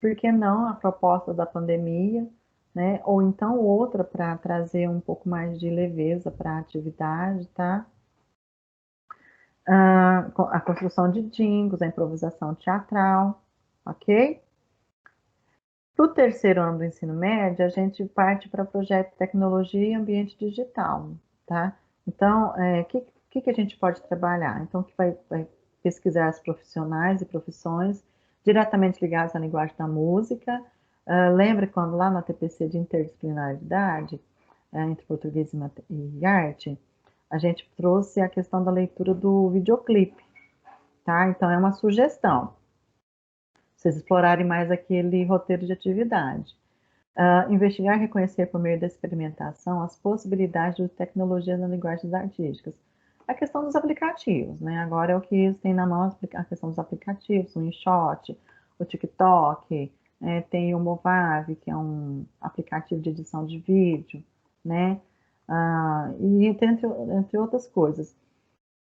por que não a proposta da pandemia, né? Ou então outra para trazer um pouco mais de leveza para a atividade, tá? A construção de jingles, a improvisação teatral, ok? Para o terceiro ano do ensino médio, a gente parte para o projeto de tecnologia e ambiente digital, tá? Então, o que a gente pode trabalhar? Então, que vai pesquisar as profissionais e profissões diretamente ligadas à linguagem da música. Lembra quando lá na TPC de interdisciplinaridade, entre português e arte, a gente trouxe a questão da leitura do videoclipe, tá? Então, é uma sugestão. Vocês explorarem mais aquele roteiro de atividade. Investigar e reconhecer por meio da experimentação as possibilidades de tecnologias nas linguagens artísticas. A questão dos aplicativos, né? Agora é o que eles têm na mão, a questão dos aplicativos, o InShot, o TikTok, tem o Movavi, que é um aplicativo de edição de vídeo, né? E entre outras coisas.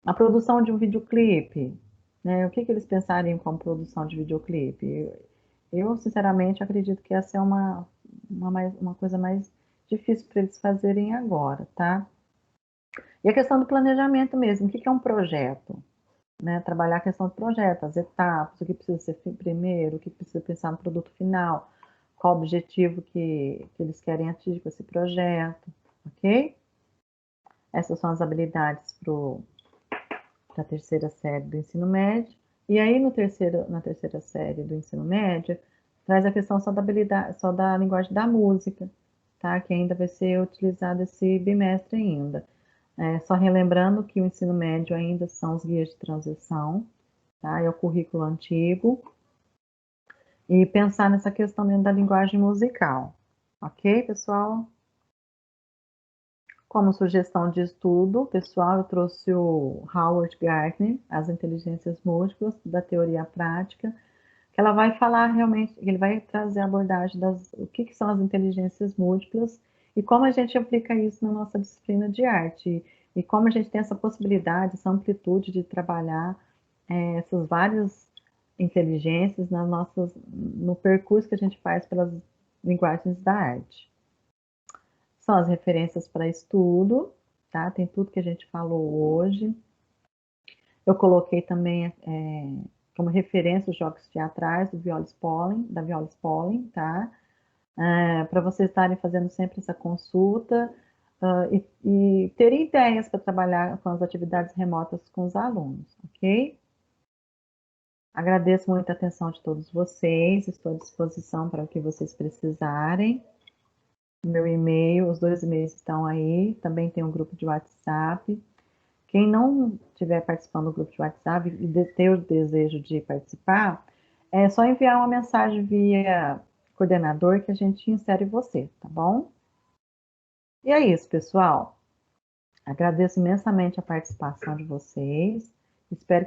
A produção de um videoclipe, né? O que eles pensariam como produção de videoclipe? Eu, sinceramente, acredito que essa é uma coisa mais difícil para eles fazerem agora, tá? E a questão do planejamento mesmo, o que é um projeto? Né? Trabalhar a questão do projeto, as etapas, o que precisa ser primeiro, o que precisa pensar no produto final, qual o objetivo que eles querem atingir com esse projeto, ok? Essas são as habilidades para a terceira série do ensino médio. E aí, na terceira série do ensino médio, traz a questão só da linguagem da música, tá? Que ainda vai ser utilizado esse bimestre ainda. Só relembrando que o ensino médio ainda são os guias de transição, tá? É o currículo antigo. E pensar nessa questão dentro da linguagem musical. Ok, pessoal? Como sugestão de estudo, pessoal, eu trouxe o Howard Gardner, As Inteligências Múltiplas, da Teoria à Prática, que ela vai falar realmente, ele vai trazer a abordagem o que são as inteligências múltiplas e como a gente aplica isso na nossa disciplina de arte, e como a gente tem essa possibilidade, essa amplitude de trabalhar essas várias inteligências no percurso que a gente faz pelas linguagens da arte. São as referências para estudo, tá? Tem tudo que a gente falou hoje. Eu coloquei também como referência os jogos teatrais da Viola Spolin, tá? Para vocês estarem fazendo sempre essa consulta e terem ideias para trabalhar com as atividades remotas com os alunos, ok? Agradeço muito a atenção de todos vocês, estou à disposição para o que vocês precisarem. Meu e-mail, os 2 e-mails estão aí, também tem um grupo de WhatsApp. Quem não estiver participando do grupo de WhatsApp e ter o desejo de participar, é só enviar uma mensagem via coordenador que a gente insere você, tá bom? E é isso, pessoal. Agradeço imensamente a participação de vocês. Espero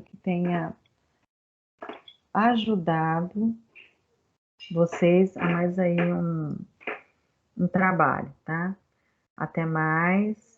que tenha ajudado vocês a mais aí trabalho, tá? Até mais.